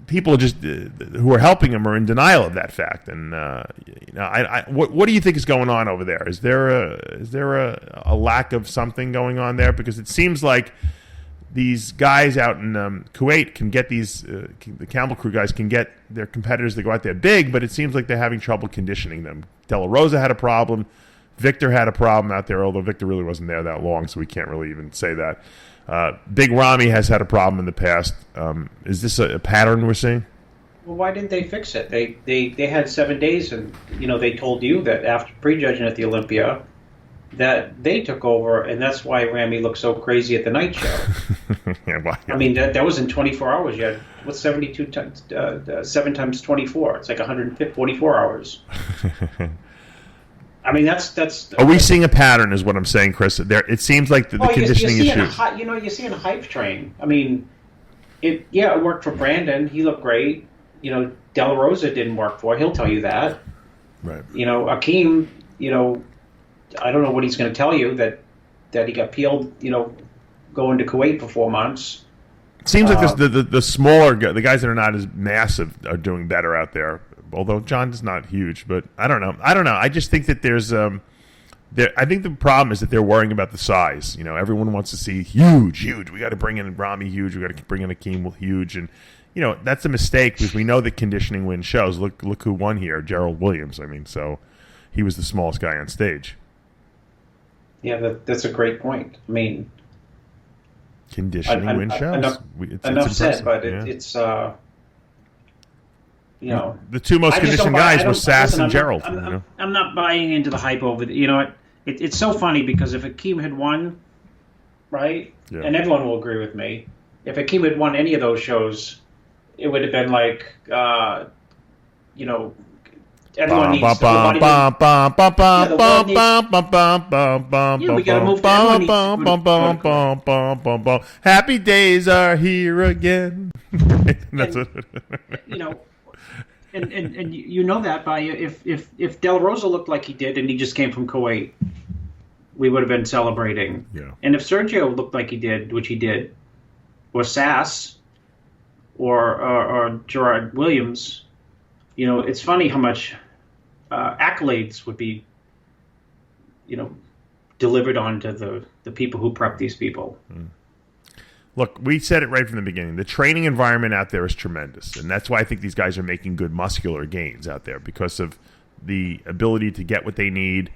people are just who are helping him are in denial of that fact. And what do you think is going on over there? Is there a lack of something going on there? Because it seems like these guys out in Kuwait can get the Camel Crew guys can get their competitors to go out there big, but it seems like they're having trouble conditioning them. De La Rosa had a problem. Victor had a problem out there, although Victor really wasn't there that long, so we can't really even say that. Big Ramy has had a problem in the past. Is this a pattern we're seeing? Well, why didn't they fix it? They had 7 days, and they told you that after prejudging at the Olympia, that they took over, and that's why Ramy looked so crazy at the night show. Yeah, well, yeah. I mean, that was in 24 hours. You had, what's 72 times 7 times 24? It's like 144 hours. I mean, that's. Are we seeing a pattern? Is what I'm saying, Chris? There, it seems like the conditioning issues. You're seeing a hype train. I mean, it worked for Brandon. He looked great. De La Rosa didn't work for. He'll tell you that. Right. Akeem. I don't know what he's going to tell you that he got peeled. Going to Kuwait for 4 months. It seems like the smaller the guys that are not as massive are doing better out there. Although John's not huge, but I don't know. I just think that there's I think the problem is that they're worrying about the size. You know, everyone wants to see huge. We got to bring in Rami huge. We got to bring in Akeem huge, and you know that's a mistake because we know that conditioning wins shows. Look who won here, Gerald Williams. I mean, so he was the smallest guy on stage. Yeah, that's a great point. I mean, conditioning wins shows. Enough said, but it's you know, the two most conditioned guys were Sass and Gerald. I'm not buying into the hype over. You know, it's so funny because if Akeem had won, right, and everyone will agree with me, if Akeem had won any of those shows, it would have been like, you know, everyone needs. We got to move. Happy days are here again. That's what. You know. And you know that by if Del Rosa looked like he did and he just came from Kuwait, we would have been celebrating. Yeah. And if Sergio looked like he did, which he did, or Sass, or Gerard Williams, you know, it's funny how much accolades would be, you know, delivered onto the people who prep these people. Mm. Look, we said it right from the beginning. The training environment out there is tremendous, and that's why I think these guys are making good muscular gains out there because of the ability to get what they need,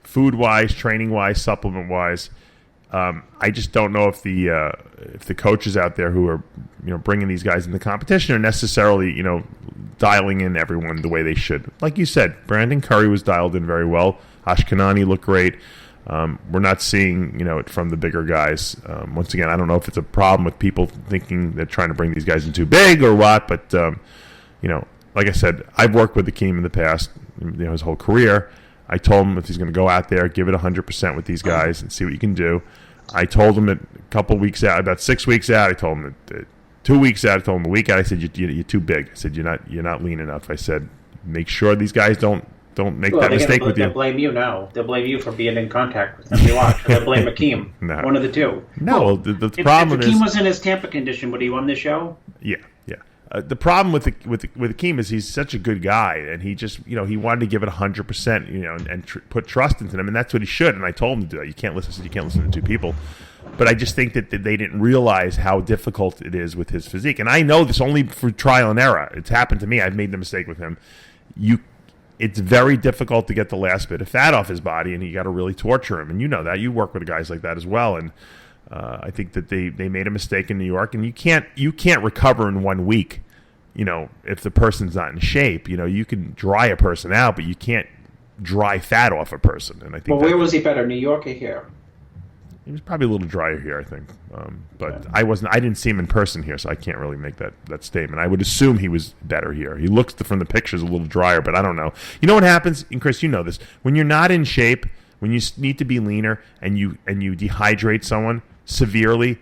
food-wise, training-wise, supplement-wise. I just don't know if the coaches out there who are bringing these guys into competition are necessarily dialing in everyone the way they should. Like you said, Brandon Curry was dialed in very well. Ashkenani looked great. We're not seeing, it from the bigger guys. Once again, I don't know if it's a problem with people thinking they're trying to bring these guys in too big or what, but, like I said, I've worked with Akeem in the past, his whole career. I told him if he's going to go out there, give it 100% with these guys and see what you can do. I told him a couple weeks out, about 6 weeks out, I told him that 2 weeks out, I told him a week out, I said, you're too big. I said, you're not lean enough. I said, make sure these guys don't make that mistake with you. They'll blame you now. They'll blame you for being in contact with them. You watch. They'll blame Akeem. No. One of the two. No, the problem is... If Akeem was in his Tampa condition, would he won the show? Yeah. The problem with Akeem is he's such a good guy, and he just, he wanted to give it 100%, and put trust into them, and that's what he should. And I told him to do that. You can't listen to two people. But I just think that they didn't realize how difficult it is with his physique. And I know this only through trial and error. It's happened to me. I've made the mistake with him. It's very difficult to get the last bit of fat off his body, and you got to really torture him. And you know that. You work with guys like that as well. And I think that they made a mistake in New York, and you can't recover in 1 week. If the person's not in shape, you can dry a person out, but you can't dry fat off a person. And I think. Well, where was he better, New York or here? He was probably a little drier here, I think. But I didn't see him in person here, so I can't really make that statement. I would assume he was better here. He looks from the pictures a little drier, but I don't know. You know what happens, and Chris, you know this. When you're not in shape, when you need to be leaner, and you dehydrate someone severely,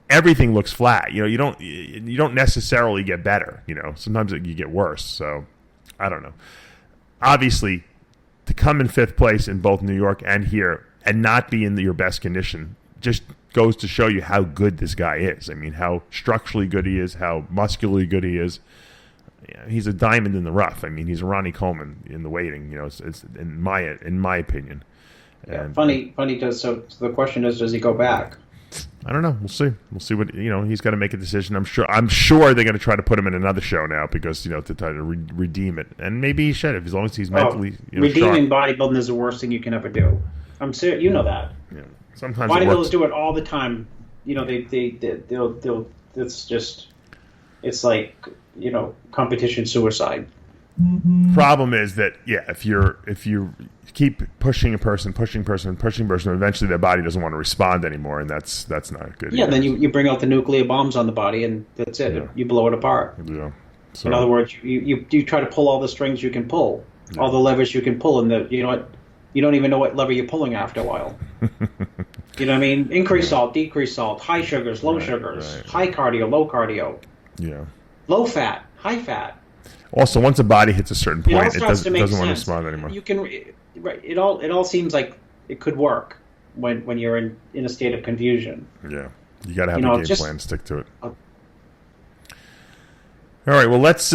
everything looks flat. You don't necessarily get better. Sometimes you get worse. So I don't know. Obviously, to come in fifth place in both New York and here and not be in your best condition just goes to show you how good this guy is. I mean, how structurally good he is, how muscularly good he is. Yeah, he's a diamond in the rough. I mean, he's a Ronnie Coleman in the weighting. It's in my opinion. And, funny. So the question is, does he go back? I don't know. We'll see. We'll see what he's got to make a decision. I'm sure they're going to try to put him in another show now because to try to redeem it, and maybe he should as long as he's mentally. Redeeming sharp. Bodybuilding is the worst thing you can ever do. I'm serious. You know that. Yeah. Sometimes bodybuilders do it all the time. They'll. It's like competition suicide. Problem is that if you keep pushing a person, eventually their body doesn't want to respond anymore, and that's not good. Yeah, then you bring out the nuclear bombs on the body, and that's it. Yeah. You blow it apart. Yeah. So, in other words, you try to pull all the strings you can pull, all the levers you can pull, and you don't even know what lever you're pulling after a while. You know what I mean? Increase salt, decrease salt, high sugars, low sugars, high cardio, low cardio. Yeah. Low fat, high fat. Also, once a body hits a certain point, it doesn't want to respond anymore. You can, right? It all seems like it could work when you're in a state of confusion. Yeah, you got to have a game plan, stick to it. All right, well, let's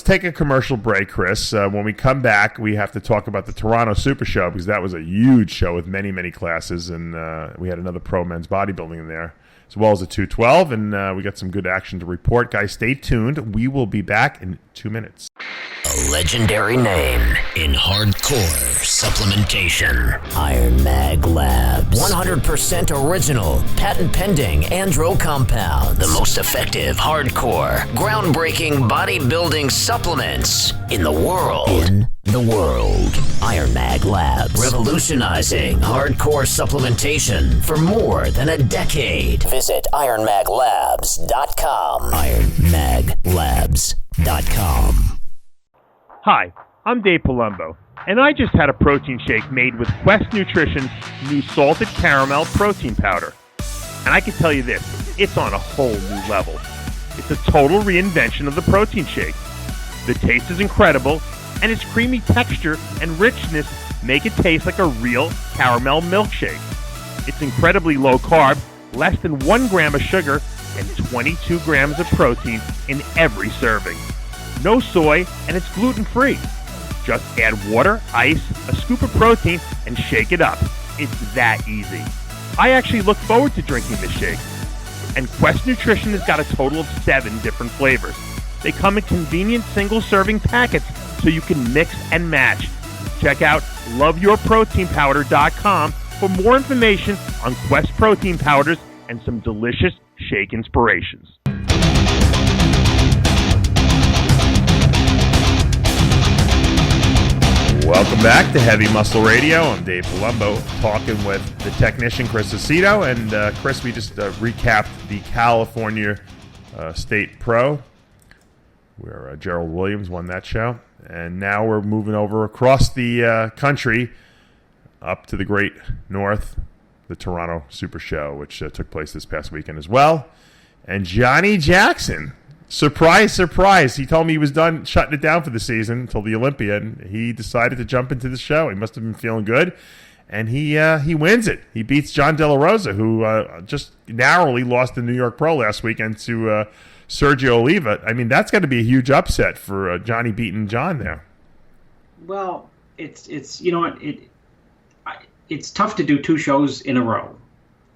take a commercial break, Chris. When we come back, we have to talk about the Toronto Super Show because that was a huge show with many, many classes, and we had another pro men's bodybuilding in there, as well as a 212, and we got some good action to report. Guys, stay tuned. We will be back in 2 minutes. A legendary name in hardcore supplementation. Iron Mag Labs. 100% original, patent-pending andro compounds. The most effective, hardcore, groundbreaking bodybuilding supplements in the world. Iron Mag Labs. Revolutionizing hardcore supplementation for more than a decade. Visit ironmaglabs.com. ironmaglabs.com. Hi, I'm Dave Palumbo, and I just had a protein shake made with Quest Nutrition's new salted caramel protein powder. And I can tell you this, it's on a whole new level. It's a total reinvention of the protein shake. The taste is incredible, and its creamy texture and richness make it taste like a real caramel milkshake. It's incredibly low carb, less than 1 gram of sugar, and 22 grams of protein in every serving. No soy, and it's gluten-free. Just add water, ice, a scoop of protein, and shake it up. It's that easy. I actually look forward to drinking this shake. And Quest Nutrition has got a total of 7 different flavors. They come in convenient single-serving packets so you can mix and match. Check out loveyourproteinpowder.com for more information on Quest protein powders and some delicious shake inspirations. Welcome back to Heavy Muscle Radio. I'm Dave Palumbo, talking with the technician Chris Aceto. And Chris, we just recapped the California State Pro, where Gerald Williams won that show. And now we're moving over across the country up to the great north, the Toronto Super Show, which took place this past weekend as well. And Johnnie Jackson, surprise, surprise. He told me he was done shutting it down for the season until the Olympia, and he decided to jump into the show. He must have been feeling good, and he wins it. He beats John De La Rosa, who just narrowly lost the New York Pro last weekend to Sergio Oliva. I mean, that's got to be a huge upset for Johnny beating John there. Well, it's you know what, it's tough to do 2 shows in a row.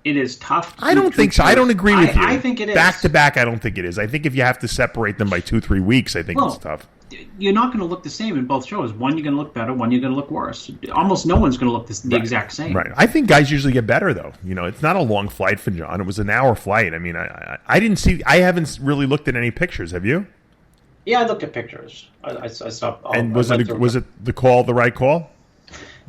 It is tough. I don't think so. I don't agree with you. I think it is. Back to back, I don't think it is. I think if you have to separate them by 2-3 weeks, I think it's tough. You're not going to look the same in both shows. One, you're going to look better. One, you're going to look worse. Almost no one's going to look the exact same. Right. I think guys usually get better, though. You know, it's not a long flight for John. It was an hour flight. I mean, I didn't see. I haven't really looked at any pictures. Have you? Yeah, I looked at pictures. I saw. And was it the right call?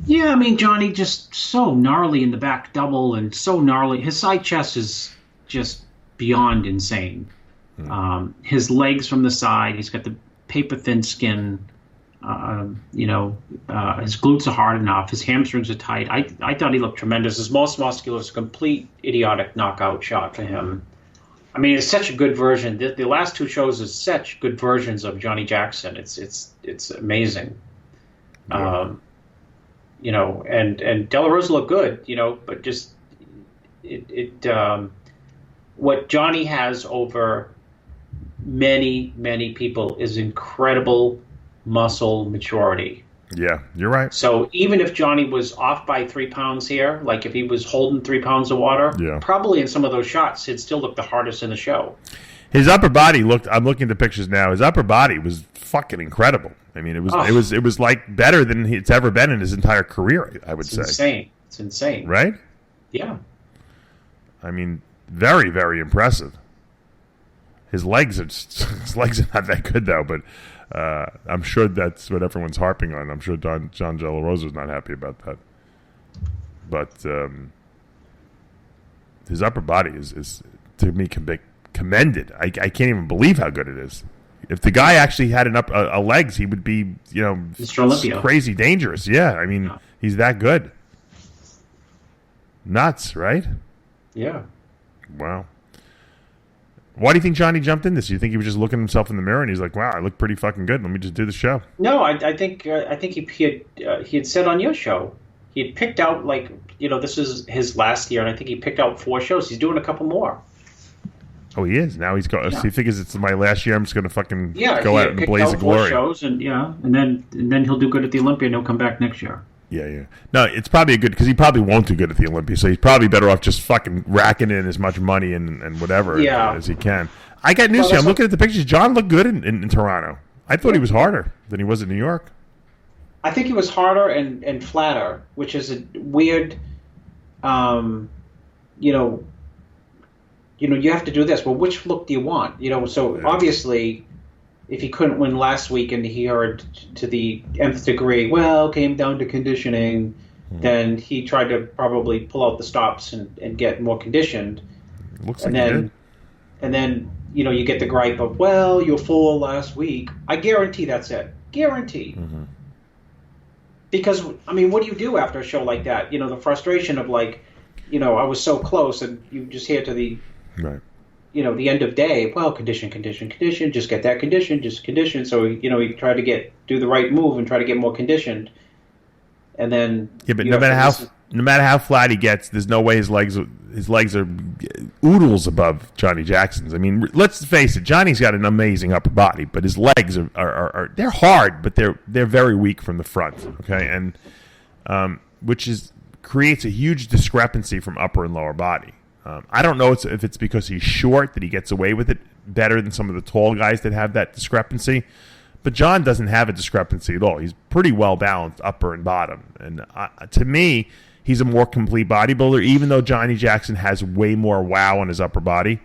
Yeah, I mean, Johnny just so gnarly in the back double and so gnarly. His side chest is just beyond insane. His legs from the side, he's got the paper-thin skin. His glutes are hard enough. His hamstrings are tight. I thought he looked tremendous. His most muscular is a complete idiotic knockout shot for him. I mean, it's such a good version. The last 2 shows is such good versions of Johnnie Jackson. It's amazing. Yeah. And De La Rosa looked good, but just what Johnny has over many, many people is incredible muscle maturity. Yeah, you're right. So even if Johnny was off by 3 pounds here, like if he was holding 3 pounds of water, probably in some of those shots, he'd still look the hardest in the show. His upper body I'm looking at the pictures now. His upper body was fucking incredible. I mean, it was like better than it's ever been in his entire career, I would say. It's insane. Right? Yeah. I mean, very, very impressive. His legs are not that good though, but I'm sure that's what everyone's harping on. I'm sure John De La Rosa is not happy about that. But his upper body is to me commended. I can't even believe how good it is. If the guy actually had a legs, he would be, Mr. Olympia. Crazy dangerous. Yeah, I mean, he's that good. Nuts, right? Yeah. Wow. Why do you think Johnny jumped in this? You think he was just looking at himself in the mirror and he's like, "Wow, I look pretty fucking good. Let me just do the show." No, I think he had said on your show, he had picked out this is his last year, and I think he picked out 4 shows. He's doing a couple more. Oh, he is. Now he's going. Yeah. He figures it's my last year. I'm just going to fucking go out in the picked blaze out of 4 glory. shows and then he'll do good at the Olympia and he'll come back next year. Yeah. No, it's probably a good because he probably won't do good at the Olympia, so he's probably better off just fucking racking in as much money and whatever as he can. I got news for you. I'm looking at the pictures. John looked good in Toronto. I thought he was harder than he was in New York. I think he was harder and flatter, which is a weird, you have to do this. Well, which look do you want? So obviously, if he couldn't win last week and he heard to the nth degree, came down to conditioning, then he tried to probably pull out the stops and get more conditioned. Looks like he did. And then, you get the gripe of, you're full last week. I guarantee that's it. Guarantee. Mm-hmm. Because, what do you do after a show like that? The frustration of I was so close, and you just hear to the, right. The end of day. Condition, just get that condition, just condition. So, he tried to do the right move and try to get more conditioned. And then but no matter how flat he gets, there's no way his legs are oodles above Johnnie Jackson's. Let's face it, Johnny's got an amazing upper body, but his legs are they're hard, but they're very weak from the front. Okay, and which creates a huge discrepancy from upper and lower body. I don't know if it's because he's short that he gets away with it better than some of the tall guys that have that discrepancy. But John doesn't have a discrepancy at all. He's pretty well balanced upper and bottom. And to me, he's a more complete bodybuilder, even though Johnnie Jackson has way more wow on his upper body.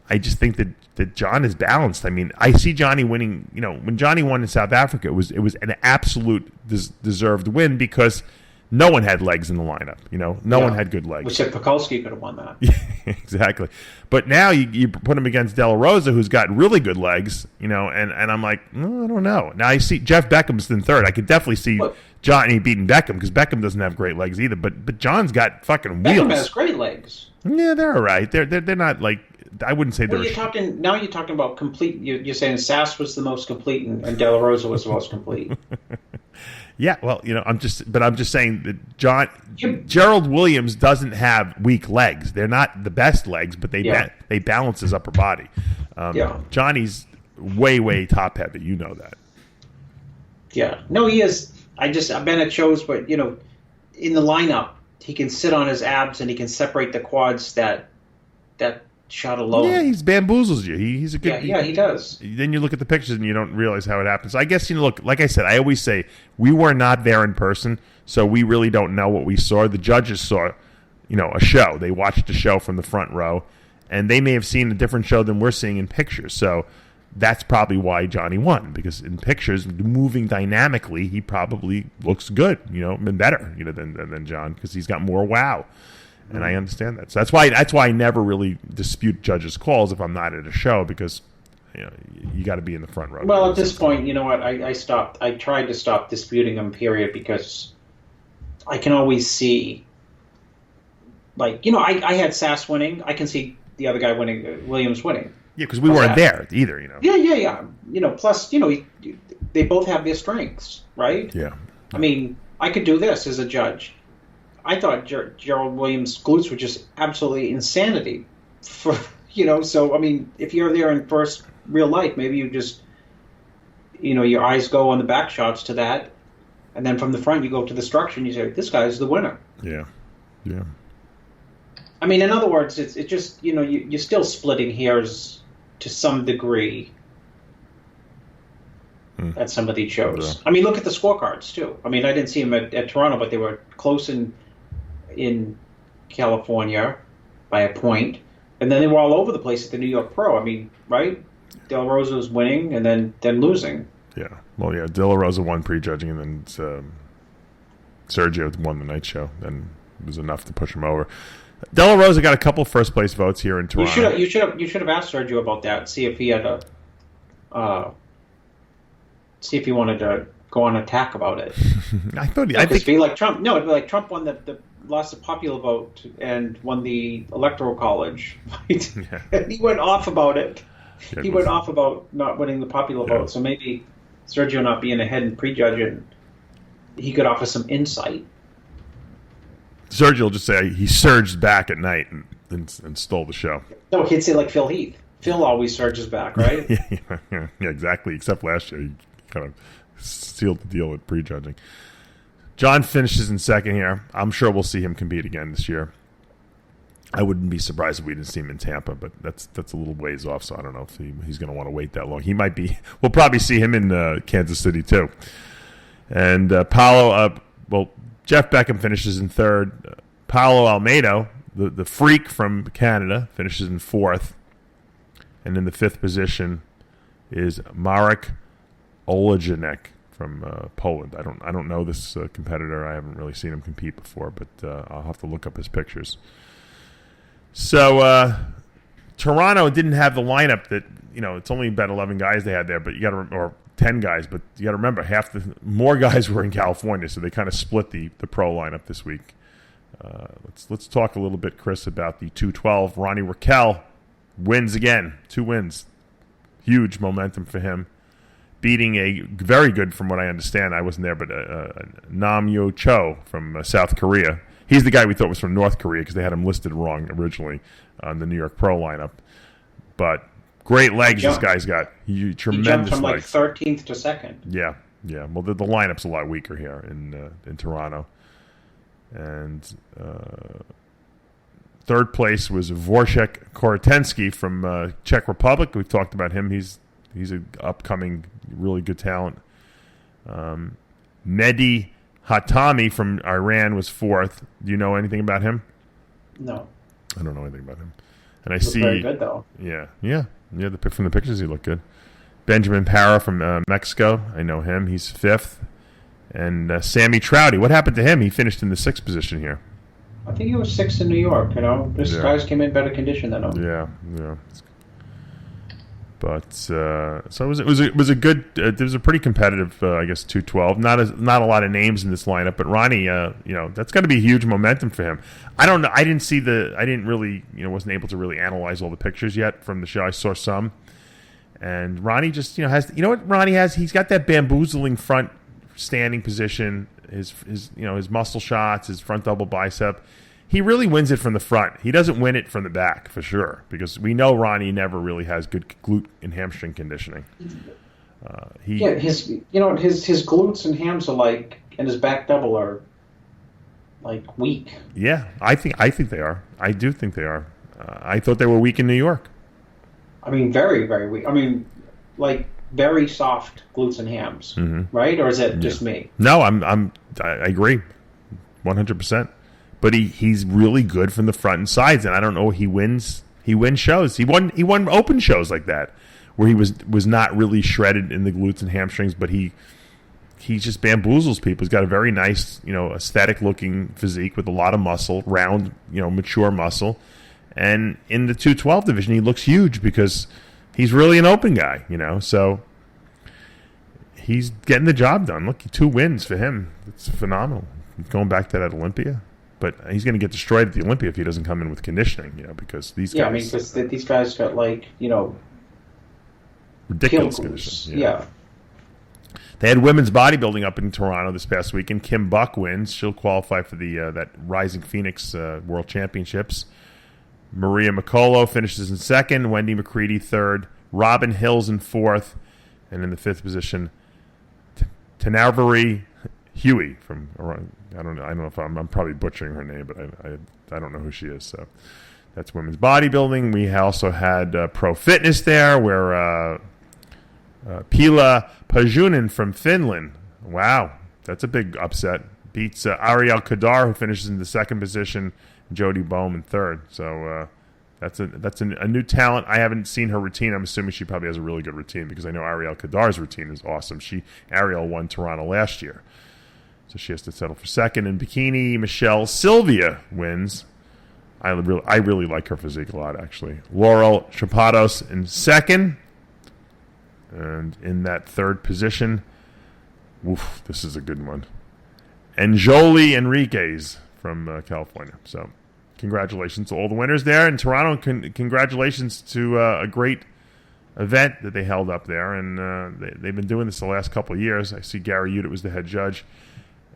I just think that John is balanced. I see Johnny winning. When Johnny won in South Africa, it was an absolute deserved win because no one had legs in the lineup. No one had good legs. Which said Pekulski could have won that. Yeah, exactly. But now you put him against De La Rosa, who's got really good legs, and I'm like, I don't know. Now I see Jeff Beckham's in third. I could definitely see Johnny beating Beckham because Beckham doesn't have great legs either. But John's got fucking wheels. Beckham has great legs. Yeah, they're all right. They're not like, I wouldn't say they're. Now you're talking about complete. You're saying Sass was the most complete and De La Rosa was the most complete. Yeah, well, I'm just saying that Gerald Williams doesn't have weak legs. They're not the best legs, but they balance his upper body. Johnny's way top heavy. You know that. Yeah, no, he is. I've been at shows, but in the lineup, he can sit on his abs and he can separate the quads. That shot alone. Yeah, he's bamboozles you. He's a good. Yeah, he does. Then you look at the pictures and you don't realize how it happens. I guess look, like I said, I always say we were not there in person, so we really don't know what we saw. The judges saw, a show. They watched a show from the front row, and they may have seen a different show than we're seeing in pictures. So that's probably why Johnny won, because in pictures, moving dynamically, he probably looks good, and better, than John, because he's got more wow. And I understand that. So that's why I never really dispute judges' calls if I'm not at a show, because you got to be in the front row. Well, at this point, you know what? I stopped. I tried to stop disputing them, period, because I can always see, I had Sass winning. I can see the other guy winning, Williams winning. Yeah, because we weren't there either, Yeah. Plus, they both have their strengths, right? Yeah. I could do this as a judge. I thought Gerald Williams' glutes were just absolutely insanity. So, if you're there in first real life, maybe you just, your eyes go on the back shots to that, and then from the front you go to the structure and you say, this guy's the winner. Yeah. In other words, it's just, you're still splitting hairs to some degree at some of these shows. Yeah. Look at the scorecards, too. I didn't see them at Toronto, but they were close in California by a point, and then they were all over the place at the New York Pro. Right? De La Rosa was winning and then losing. Yeah. Well, yeah, De La Rosa won prejudging, and then Sergio won the night show, and it was enough to push him over. De La Rosa got a couple first place votes here in Toronto. You should have asked Sergio about that. See if he had see if he wanted to go on attack about it. I think it'd be like Trump. No, it'd be like Trump won lost the popular vote and won the electoral college. Right? Yeah. And he went off about it. Yeah, he went off about not winning the popular vote. So maybe Sergio not being ahead in prejudging, he could offer some insight. Sergio will just say he surged back at night and stole the show. No, he'd say like Phil Heath. Phil always surges back, right? Yeah, exactly. Except last year, he kind of sealed the deal with prejudging. John finishes in second here. I'm sure we'll see him compete again this year. I wouldn't be surprised if we didn't see him in Tampa, but that's a little ways off, so I don't know if he's going to want to wait that long. He might be. We'll probably see him in Kansas City too. And Jeff Beckham finishes in third. Paolo Almeida, the freak from Canada, finishes in fourth. And in the fifth position is Marek Olajinek from Poland. I don't know this competitor. I haven't really seen him compete before, but I'll have to look up his pictures. So Toronto didn't have the lineup that, it's only about 11 guys they had there, but or 10 guys, but you got to remember more guys were in California, so they kind of split the pro lineup this week. Let's talk a little bit, Chris, about the 212. Ronnie Raquel wins again, 2 wins. Huge momentum for him. Beating a very good, from what I understand, I wasn't there, but Nam Yo Cho from South Korea. He's the guy we thought was from North Korea because they had him listed wrong originally on the New York Pro lineup. But great legs this guy's got. Tremendous he jumped from legs. 13th to 2nd. Yeah. Well, the lineup's a lot weaker here in Toronto. And third place was Vorshek Korotensky from Czech Republic. We've talked about him. He's an upcoming, really good talent. Mehdi Hatami from Iran was fourth. Do you know anything about him? No. I don't know anything about him. And I He looked see. very good, though. Yeah. From the pictures, he looked good. Benjamin Parra from Mexico. I know him. He's fifth. And Sammy Trouty. What happened to him? He finished in the sixth position here. I think he was sixth in New York. This guys came in better condition than him. Yeah. But so it was a good. It was a pretty competitive, 212. Not a lot of names in this lineup, but Ronnie, that's got to be huge momentum for him. I don't know. I didn't really, wasn't able to really analyze all the pictures yet from the show. I saw some, and Ronnie just, has. You know what Ronnie has? He's got that bamboozling front standing position. His muscle shots, his front double bicep. He really wins it from the front. He doesn't win it from the back, for sure, because we know Ronnie never really has good glute and hamstring conditioning. His glutes and hams are and his back double are weak. Yeah, I think they are. I do think they are. I thought they were weak in New York. I mean, very, very weak. I mean, very soft glutes and hams, right? Or is it just me? No, I agree, 100%. But he's really good from the front and sides, and I don't know. He wins shows. He won open shows like that, where he was not really shredded in the glutes and hamstrings, but he just bamboozles people. He's got a very nice, aesthetic looking physique with a lot of muscle, round, mature muscle, and in the 212 division, he looks huge because he's really an open guy, So he's getting the job done. Look, 2 wins for him. It's phenomenal. Going back to that Olympia. But he's going to get destroyed at the Olympia if he doesn't come in with conditioning, because these guys... Yeah, I mean, because these guys got, ridiculous conditioning. Yeah. They had women's bodybuilding up in Toronto this past week, and Kim Buck wins. She'll qualify for the that Rising Phoenix World Championships. Maria McColo finishes in second. Wendy McCready third. Robin Hills in fourth. And in the fifth position, Tanavari Huey from... I don't know if I'm probably butchering her name, but I don't know who she is. So that's women's bodybuilding. We also had Pro Fitness there, where Pila Pajunen from Finland. Wow, that's a big upset. Beats Ariel Kadar, who finishes in the second position, Jody Bohm in third. So that's a new talent. I haven't seen her routine. I'm assuming she probably has a really good routine because I know Ariel Kadar's routine is awesome. Ariel won Toronto last year. So she has to settle for second. In bikini, Michelle Sylvia wins. I really like her physique a lot, actually. Laurel Chapados in second. And in that third position, this is a good one. Enjoli Enriquez from California. So congratulations to all the winners there. In Toronto, congratulations to a great event that they held up there. And they've been doing this the last couple of years. I see Gary Udit was the head judge.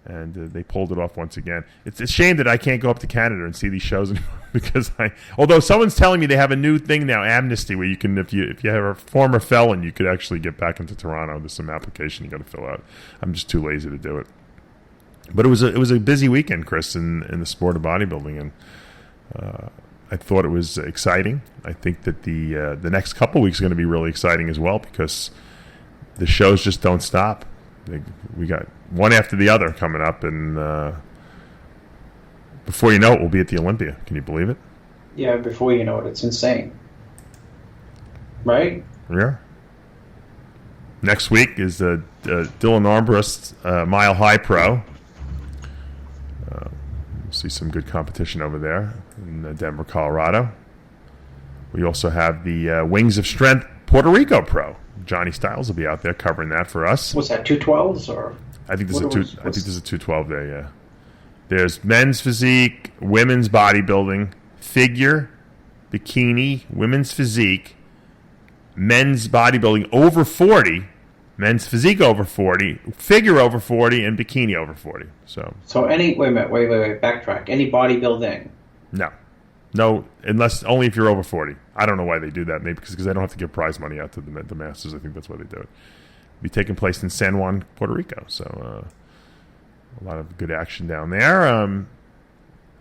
And they pulled it off once again. It's a shame that I can't go up to Canada and see these shows anymore because although someone's telling me they have a new thing now, amnesty, where you can, if you have a former felon, you could actually get back into Toronto. There's some application you got to fill out. I'm just too lazy to do it. But it was a busy weekend, Chris, in the sport of bodybuilding, and I thought it was exciting. I think that the next couple weeks are going to be really exciting as well because the shows just don't stop. We got one after the other coming up, and before you know it, we'll be at the Olympia. Can you believe it? Yeah, before you know it, it's insane. Right? Yeah. Next week is Dylan Armbrust's Mile High Pro. We'll see some good competition over there in Denver, Colorado. We also have the Wings of Strength Puerto Rico Pro. Johnny Styles will be out there covering that for us. What's that, 212s or? I think there's a 212 day. Yeah. There's men's physique, women's bodybuilding, figure, bikini, women's physique, men's bodybuilding over 40, men's physique over 40, figure over 40, and bikini over 40. So wait a minute, wait, backtrack. Any bodybuilding? No, unless only if you're over 40. I don't know why they do that. Maybe because they don't have to give prize money out to the masters. I think that's why they do it. It'll be taking place in San Juan, Puerto Rico. So a lot of good action down there.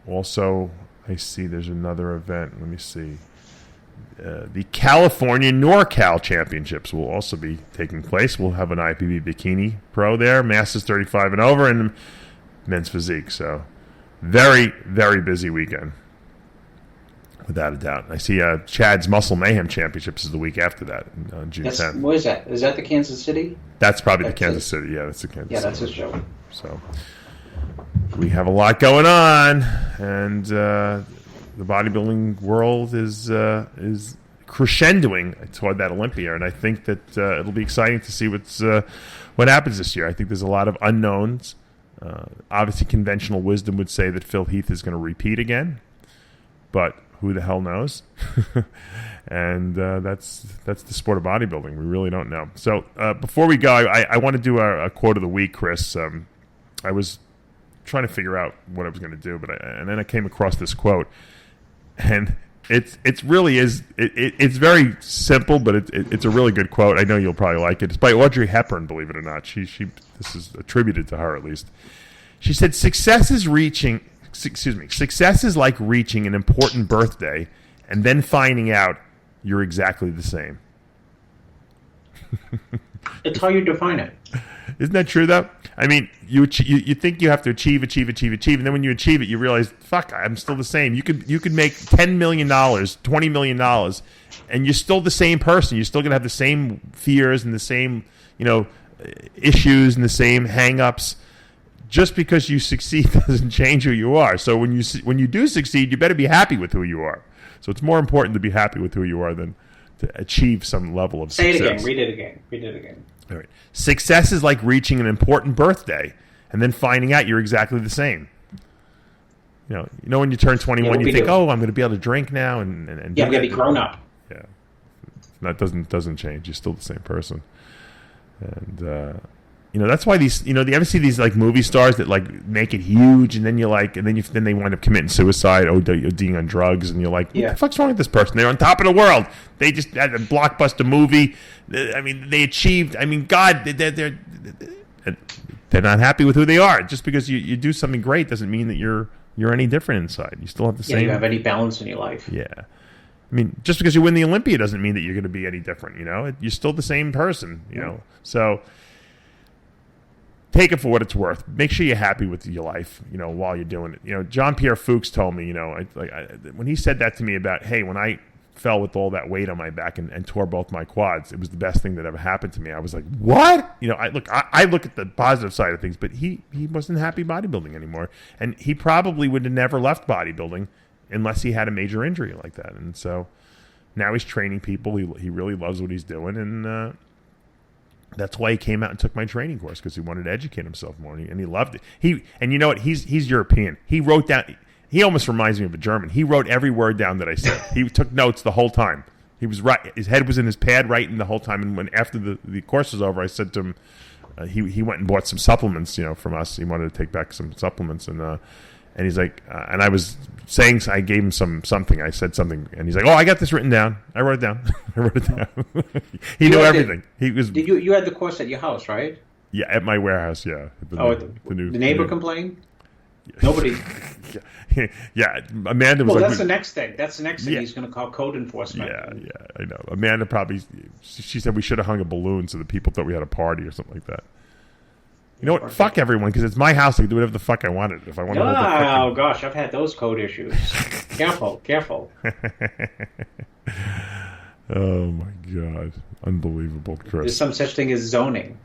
Also, I see there's another event. Let me see. The California NorCal Championships will also be taking place. We'll have an IFBB Bikini Pro there, Masters 35 and over, and men's physique. So very, very busy weekend. Without a doubt. I see Chad's Muscle Mayhem Championships is the week after that, on June 10th. What is that? Is that the Kansas City? That's probably the Kansas City. Yeah, that's the Kansas City. Yeah, that's his show. So we have a lot going on, and the bodybuilding world is crescendoing toward that Olympia, and I think that it'll be exciting to see what happens this year. I think there's a lot of unknowns. Obviously, conventional wisdom would say that Phil Heath is going to repeat again, but who the hell knows? And that's the sport of bodybuilding. We really don't know. So before we go, I want to do a quote of the week, Chris. I was trying to figure out what I was going to do, and then I came across this quote, and it's really is it's very simple, but it's a really good quote. I know you'll probably like it. It's by Audrey Hepburn, believe it or not. She this is attributed to her at least. She said, Success is like reaching an important birthday and then finding out you're exactly the same. It's how you define it. Isn't that true, though? I mean, you think you have to achieve, and then when you achieve it, you realize, fuck, I'm still the same. You could make $10 million, $20 million, and you're still the same person. You're still going to have the same fears and the same, issues and the same hang-ups. Just because you succeed doesn't change who you are. So when you do succeed, you better be happy with who you are. So it's more important to be happy with who you are than to achieve some level of success. Say it again. Read it again. All right. Success is like reaching an important birthday and then finding out you're exactly the same. You know when you turn 21, you think, "Oh, I'm going to be able to drink now," and I'm going to be grown up. Yeah, that doesn't change. You're still the same person, and. That's why these, you ever see these like movie stars that like make it huge, and then then they wind up committing suicide, ODing on drugs, and you're like, what the fuck's wrong with this person? They're on top of the world. They just had a blockbuster movie. I mean, they achieved. I mean, God, they're not happy with who they are. Just because you do something great doesn't mean that you're any different inside. You still have the same. You have any balance in your life. Yeah. I mean, just because you win the Olympia doesn't mean that you're going to be any different. You're still the same person. So. Take it for what it's worth. Make sure you're happy with your life, while you're doing it. John Pierre Fuchs told me, when he said that to me about, hey, when I fell with all that weight on my back and tore both my quads, it was the best thing that ever happened to me. I was like, what? I look at the positive side of things, but he wasn't happy bodybuilding anymore. And he probably would have never left bodybuilding unless he had a major injury like that. And so now he's training people. He really loves what he's doing. And, that's why he came out and took my training course, because he wanted to educate himself more, and he loved it. And you know what? He's European. He wrote down. He almost reminds me of a German. He wrote every word down that I said. He took notes the whole time. He was right. His head was in his pad writing the whole time. And when after the course was over, I said to him, he went and bought some supplements, from us. He wanted to take back some supplements, and he's like, and I was saying, I gave him something. I said something, and he's like, "Oh, I got this written down. I wrote it down. I wrote it down." He knew everything. He was. Did you had the course at your house, right? Yeah, at my warehouse. Yeah. The neighbor complained. Nobody. Yeah, Amanda was. Well, like, that's the next thing. That's the next thing. He's going to call code enforcement. Yeah, I know. Amanda probably. She said we should have hung a balloon so that people thought we had a party or something like that. You know what? Fuck everyone, because it's my house. I can do whatever the fuck I wanted. If I want to hold Oh, gosh, I've had those code issues. Careful. Oh, my God. Unbelievable, Chris. There's some such thing as zoning.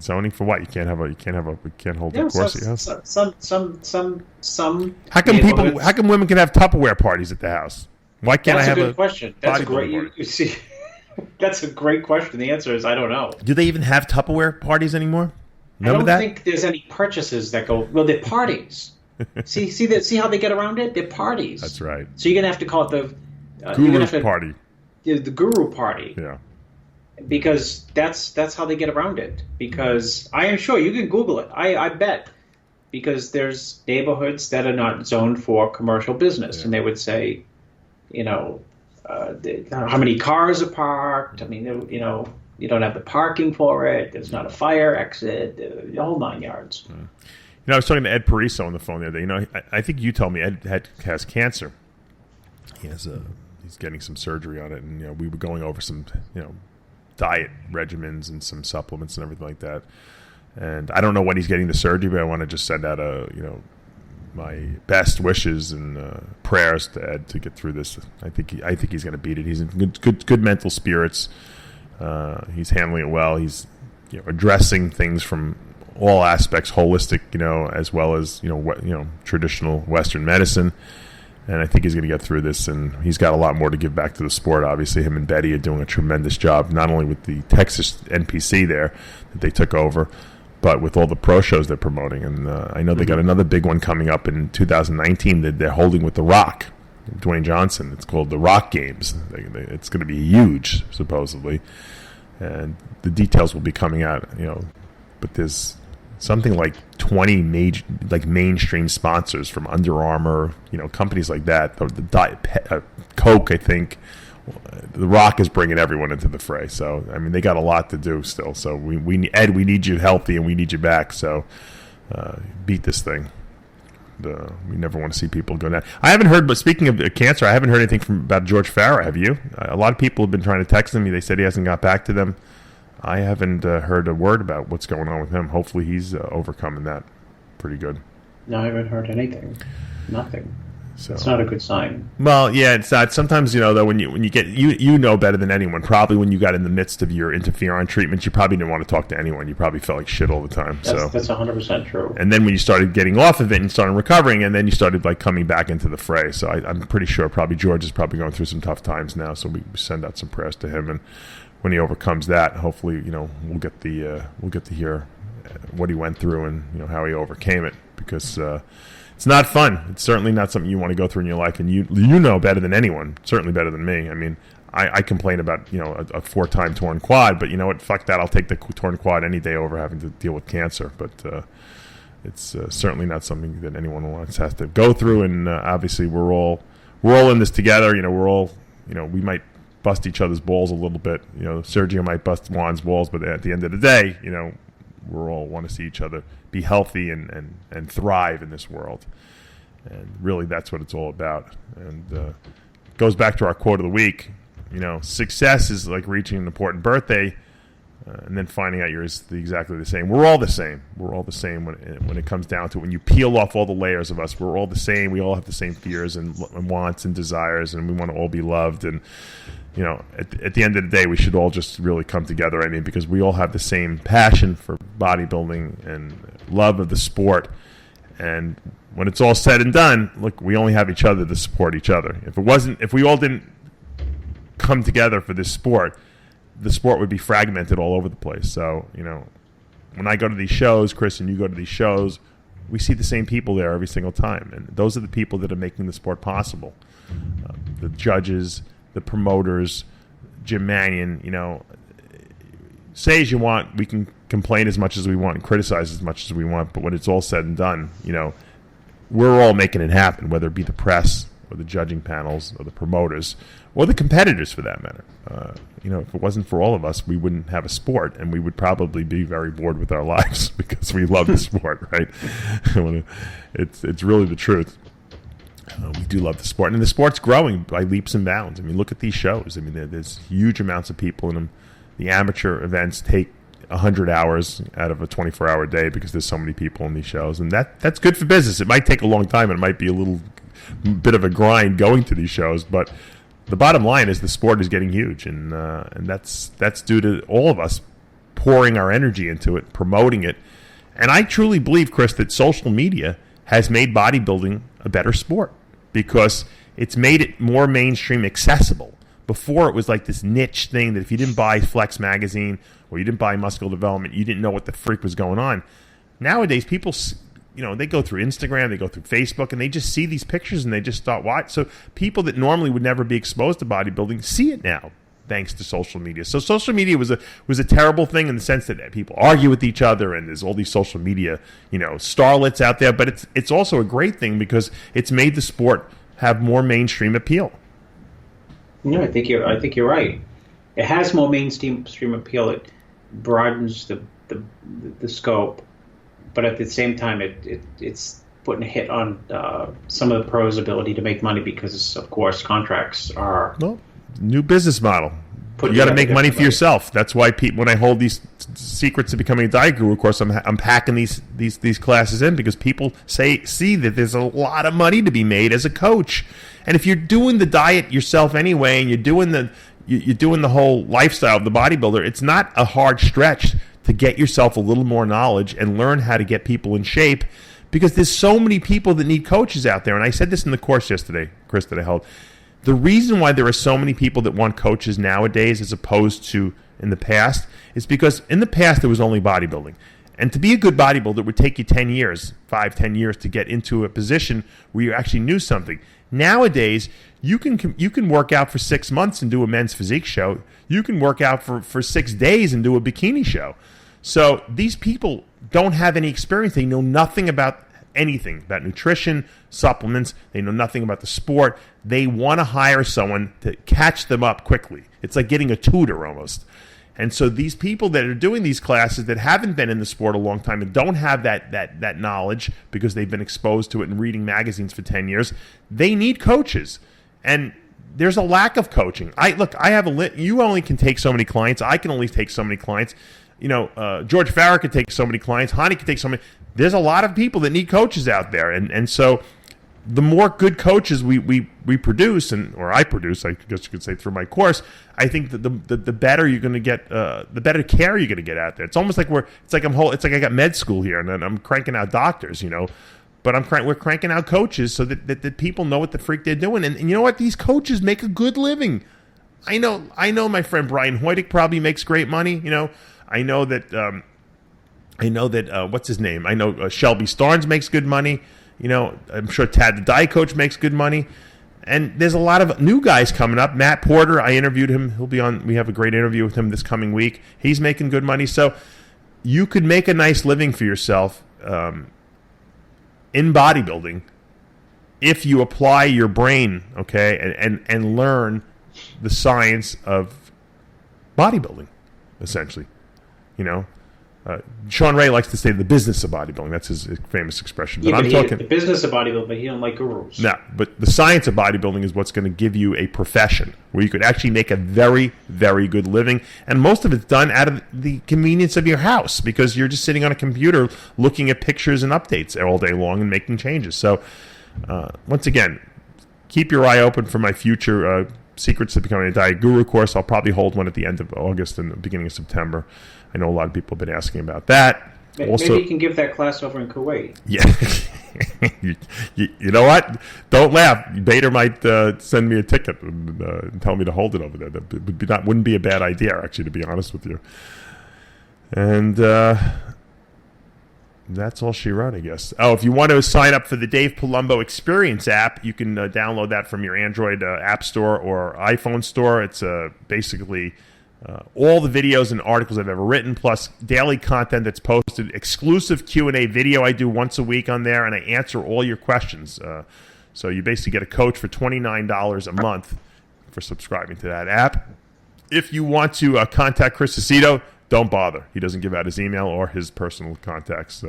Zoning for what? You can't hold a course at your house? Some How come women can have Tupperware parties at the house? Why can't I have a... That's a good question. That's a great... You see, that's a great question. The answer is I don't know. Do they even have Tupperware parties anymore? Remember I don't think there's any purchases that go. Well, they're parties. see how they get around it? They're parties. That's right. So you're gonna have to call it the Guru party. The Guru party. Yeah. Because that's how they get around it. Because I am sure you can Google it. I bet. Because there's neighborhoods that are not zoned for commercial business, and they would say, how many cars are parked. I mean, you don't have the parking for it. There's not a fire exit. The whole 9 yards. I was talking to Ed Pariso on the phone the other day. I think you told me Ed has cancer. He's getting some surgery on it, and we were going over some diet regimens and some supplements and everything like that. And I don't know when he's getting the surgery, but I want to just send out my best wishes and prayers to Ed to get through this. I think he's going to beat it. He's in good mental spirits. He's handling it well. He's addressing things from all aspects, holistic, as well as traditional Western medicine. And I think he's going to get through this. And he's got a lot more to give back to the sport. Obviously, him and Betty are doing a tremendous job, not only with the Texas NPC there that they took over, but with all the pro shows they're promoting. And I know they got another big one coming up in 2019 that they're holding with The Rock, Dwayne Johnson. It's called the Rock Games. It's going to be huge, supposedly, and the details will be coming out. But there's something like 20 major, mainstream sponsors from Under Armour, companies like that. Coke, I think. The Rock is bringing everyone into the fray. So I mean, they got a lot to do still. So we need you healthy, and we need you back. So beat this thing. We never want to see people go down. I haven't heard, but speaking of cancer, I haven't heard anything about George Farah. Have you? A lot of people have been trying to text him. They said he hasn't got back to them. I haven't heard a word about what's going on with him. Hopefully he's overcoming that pretty good. No, I haven't heard anything. Nothing. So it's not a good sign. Well, yeah, it's not. Sometimes, though, when you get, you know better than anyone, probably when you got in the midst of your interferon treatment, you probably didn't want to talk to anyone. You probably felt like shit all the time. That's 100% true. And then when you started getting off of it and started recovering, and then you started coming back into the fray. So I'm pretty sure probably George is probably going through some tough times now. So we send out some prayers to him, and when he overcomes that, hopefully, we'll get to hear what he went through and how he overcame it, because it's not fun. It's certainly not something you want to go through in your life, and you know better than anyone, certainly better than me. I mean, I complain about a 4-time torn quad, but you know what? Fuck that. I'll take the torn quad any day over having to deal with cancer. But it's certainly not something that anyone has to go through. And obviously, we're all in this together. We're all we might bust each other's balls a little bit. Sergio might bust Juan's balls, but at the end of the day, we all want to see each other be healthy and thrive in this world. And really, that's what it's all about. And it goes back to our quote of the week. Success is like reaching an important birthday and then finding out you're exactly the same. We're all the same. We're all the same when it comes down to it. When you peel off all the layers of us, we're all the same. We all have the same fears and wants and desires, and we want to all be loved. And at the end of the day, we should all just really come together. I mean, because we all have the same passion for bodybuilding and love of the sport. And when it's all said and done, look, we only have each other to support each other. If we all didn't come together for this sport, the sport would be fragmented all over the place. So, when I go to these shows, Chris, and you go to these shows, we see the same people there every single time. And those are the people that are making the sport possible. The judges, the promoters, Jim Mannion, say as you want, we can complain as much as we want and criticize as much as we want, but when it's all said and done, we're all making it happen, whether it be the press or the judging panels or the promoters or the competitors for that matter. If it wasn't for all of us, we wouldn't have a sport, and we would probably be very bored with our lives because we love the sport, right? It's really the truth. We do love the sport, and the sport's growing by leaps and bounds. I mean, look at these shows. I mean, there's huge amounts of people in them. The amateur events take 100 hours out of a 24-hour day because there's so many people in these shows, and that's good for business. It might take a long time, and it might be a little bit of a grind going to these shows, but the bottom line is the sport is getting huge, and that's due to all of us pouring our energy into it, promoting it. And I truly believe, Chris, that social media has made bodybuilding a better sport because it's made it more mainstream accessible. Before, it was like this niche thing that if you didn't buy Flex magazine or you didn't buy Muscle Development, you didn't know what the freak was going on. Nowadays, people, they go through Instagram, they go through Facebook, and they just see these pictures and they just thought, what? So people that normally would never be exposed to bodybuilding see it now, thanks to social media. So social media was a terrible thing in the sense that people argue with each other, and there's all these social media, starlets out there. But it's also a great thing because it's made the sport have more mainstream appeal. No, I think you're right. It has more mainstream appeal. It broadens the scope, but at the same time, it's putting a hit on some of the pros' ability to make money because, of course, contracts are new business model. You got to make money for yourself. That's why when I hold these secrets of becoming a diet guru, of course, I'm packing these classes in because people see that there's a lot of money to be made as a coach. And if you're doing the diet yourself anyway, and you're doing the whole lifestyle of the bodybuilder, it's not a hard stretch to get yourself a little more knowledge and learn how to get people in shape, because there's so many people that need coaches out there. And I said this in the course yesterday, Chris, that I held. The reason why there are so many people that want coaches nowadays as opposed to in the past is because in the past there was only bodybuilding. And to be a good bodybuilder, it would take you 10 years, 10 years to get into a position where you actually knew something. Nowadays, you can work out for 6 months and do a men's physique show. You can work out for 6 days and do a bikini show. So these people don't have any experience. They know nothing about anything, about nutrition, supplements. They know nothing about the sport. They want to hire someone to catch them up quickly. It's like getting a tutor almost. And so these people that are doing these classes that haven't been in the sport a long time and don't have that knowledge because they've been exposed to it and reading magazines for 10 years, they need coaches. And there's a lack of coaching. You only can take so many clients. I can only take so many clients. George Farah could take so many clients. Hani could take so many. There's a lot of people that need coaches out there. And so the more good coaches we produce, or I produce, I guess you could say, through my course, I think that the better you're going to get, the better care you're going to get out there. It's almost like I got med school here, and I'm cranking out doctors, but we're cranking out coaches so that people know what the freak they're doing. And you know what? These coaches make a good living. I know my friend Brian Hoydick probably makes great money. I know that what's his name? I know Shelby Starnes makes good money. I'm sure Tad the diet coach makes good money. And there's a lot of new guys coming up. Matt Porter, I interviewed him. He'll be on. We have a great interview with him this coming week. He's making good money. So you could make a nice living for yourself in bodybuilding if you apply your brain, okay, and learn the science of bodybuilding, essentially. Sean Ray likes to say the business of bodybuilding. That's his famous expression. But I'm talking the business of bodybuilding, but he don't like gurus. No, but the science of bodybuilding is what's going to give you a profession where you could actually make a very, very good living. And most of it's done out of the convenience of your house because you're just sitting on a computer looking at pictures and updates all day long and making changes. So, once again, keep your eye open for my future Secrets to Becoming a Diet Guru course. I'll probably hold one at the end of August and the beginning of September. I know a lot of people have been asking about that. Also, maybe you can give that class over in Kuwait. Yeah. you know what? Don't laugh. Bader might send me a ticket and tell me to hold it over there. That wouldn't be a bad idea, actually, to be honest with you. And that's all she wrote, I guess. Oh, if you want to sign up for the Dave Palumbo Experience app, you can download that from your Android app store or iPhone store. It's basically all the videos and articles I've ever written, plus daily content that's posted, exclusive Q&A video I do once a week on there, and I answer all your questions. So you basically get a coach for $29 a month for subscribing to that app. If you want to contact Chris Aceto, don't bother. He doesn't give out his email or his personal contacts.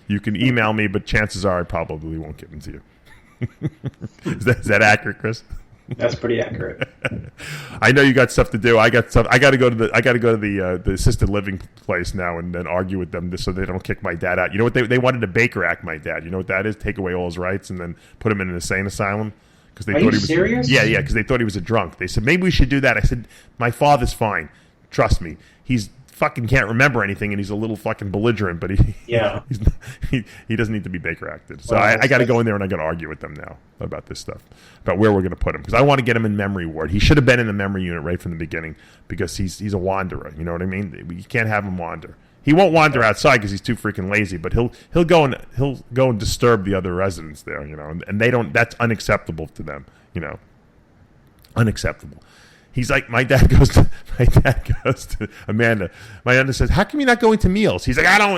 You can email me, but chances are I probably won't give them to you. Is that accurate, Chris? That's pretty accurate. I know you got stuff to do. I got stuff. I got to go to the assisted living place now and then argue with them so they don't kick my dad out. You know what they wanted to Baker Act my dad. You know what that is? Take away all his rights and then put him in an insane asylum because they thought he was serious. Yeah, because they thought he was a drunk. They said maybe we should do that. I said my father's fine. Trust me. He's fucking can't remember anything and he's a little fucking belligerent, but he doesn't need to be Baker acted. So I got to go in there and I got to argue with them now about this stuff, about where we're going to put him, because I want to get him in memory ward. He should have been in the memory unit right from the beginning because he's a wanderer. You know what I mean? You can't have him wander. He won't wander outside because he's too freaking lazy, but he'll go and disturb the other residents there. You know, and they don't. That's unacceptable to them. You know, unacceptable. He's like, my dad goes to Amanda. My Amanda says, "How come you're not going to meals?" He's like, I don't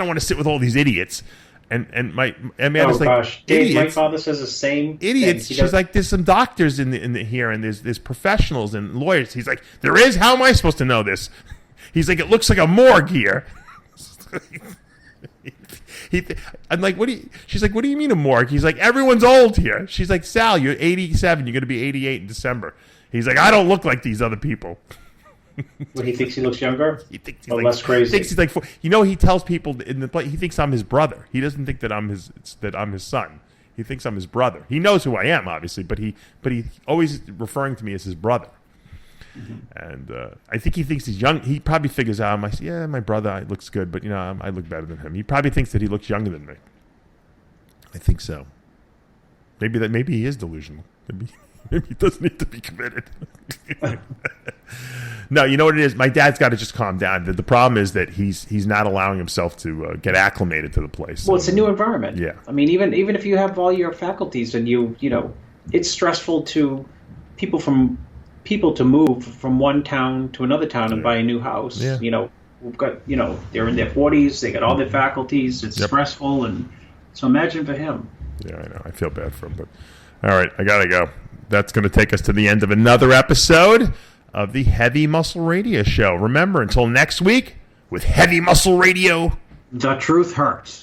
want to sit with all these idiots. And Amanda's like, gosh, Dave, my father says the same idiots. She's like, there's some doctors in here, and there's professionals and lawyers. He's like, there is. How am I supposed to know this? He's like, it looks like a morgue here. I'm like, she's like, what do you mean a morgue? He's like, everyone's old here. She's like, Sal, you're 87. You're going to be 88 in December. He's like, I don't look like these other people. Well, he thinks he looks younger? He thinks he's less crazy. He thinks he's like, he tells people in the play, he thinks I'm his brother. He doesn't think that I'm his son. He thinks I'm his brother. He knows who I am, obviously, but he always referring to me as his brother. Mm-hmm. And I think he thinks he's young. He probably figures out, my brother looks good, but I look better than him. He probably thinks that he looks younger than me. I think so. Maybe he is delusional. Maybe he doesn't need to be committed. No, you know what it is? My dad's got to just calm down. The problem is that he's not allowing himself to get acclimated to the place. Well, it's a new environment. Yeah. I mean, even if you have all your faculties and you know, it's stressful to people to move from one town to another town and buy a new house. Yeah. You know, we've got, they're in their 40s, they got all their faculties. It's stressful, and so imagine for him. Yeah, I know. I feel bad for him, but all right, I gotta go. That's going to take us to the end of another episode of the Heavy Muscle Radio Show. Remember, until next week, with Heavy Muscle Radio, the truth hurts.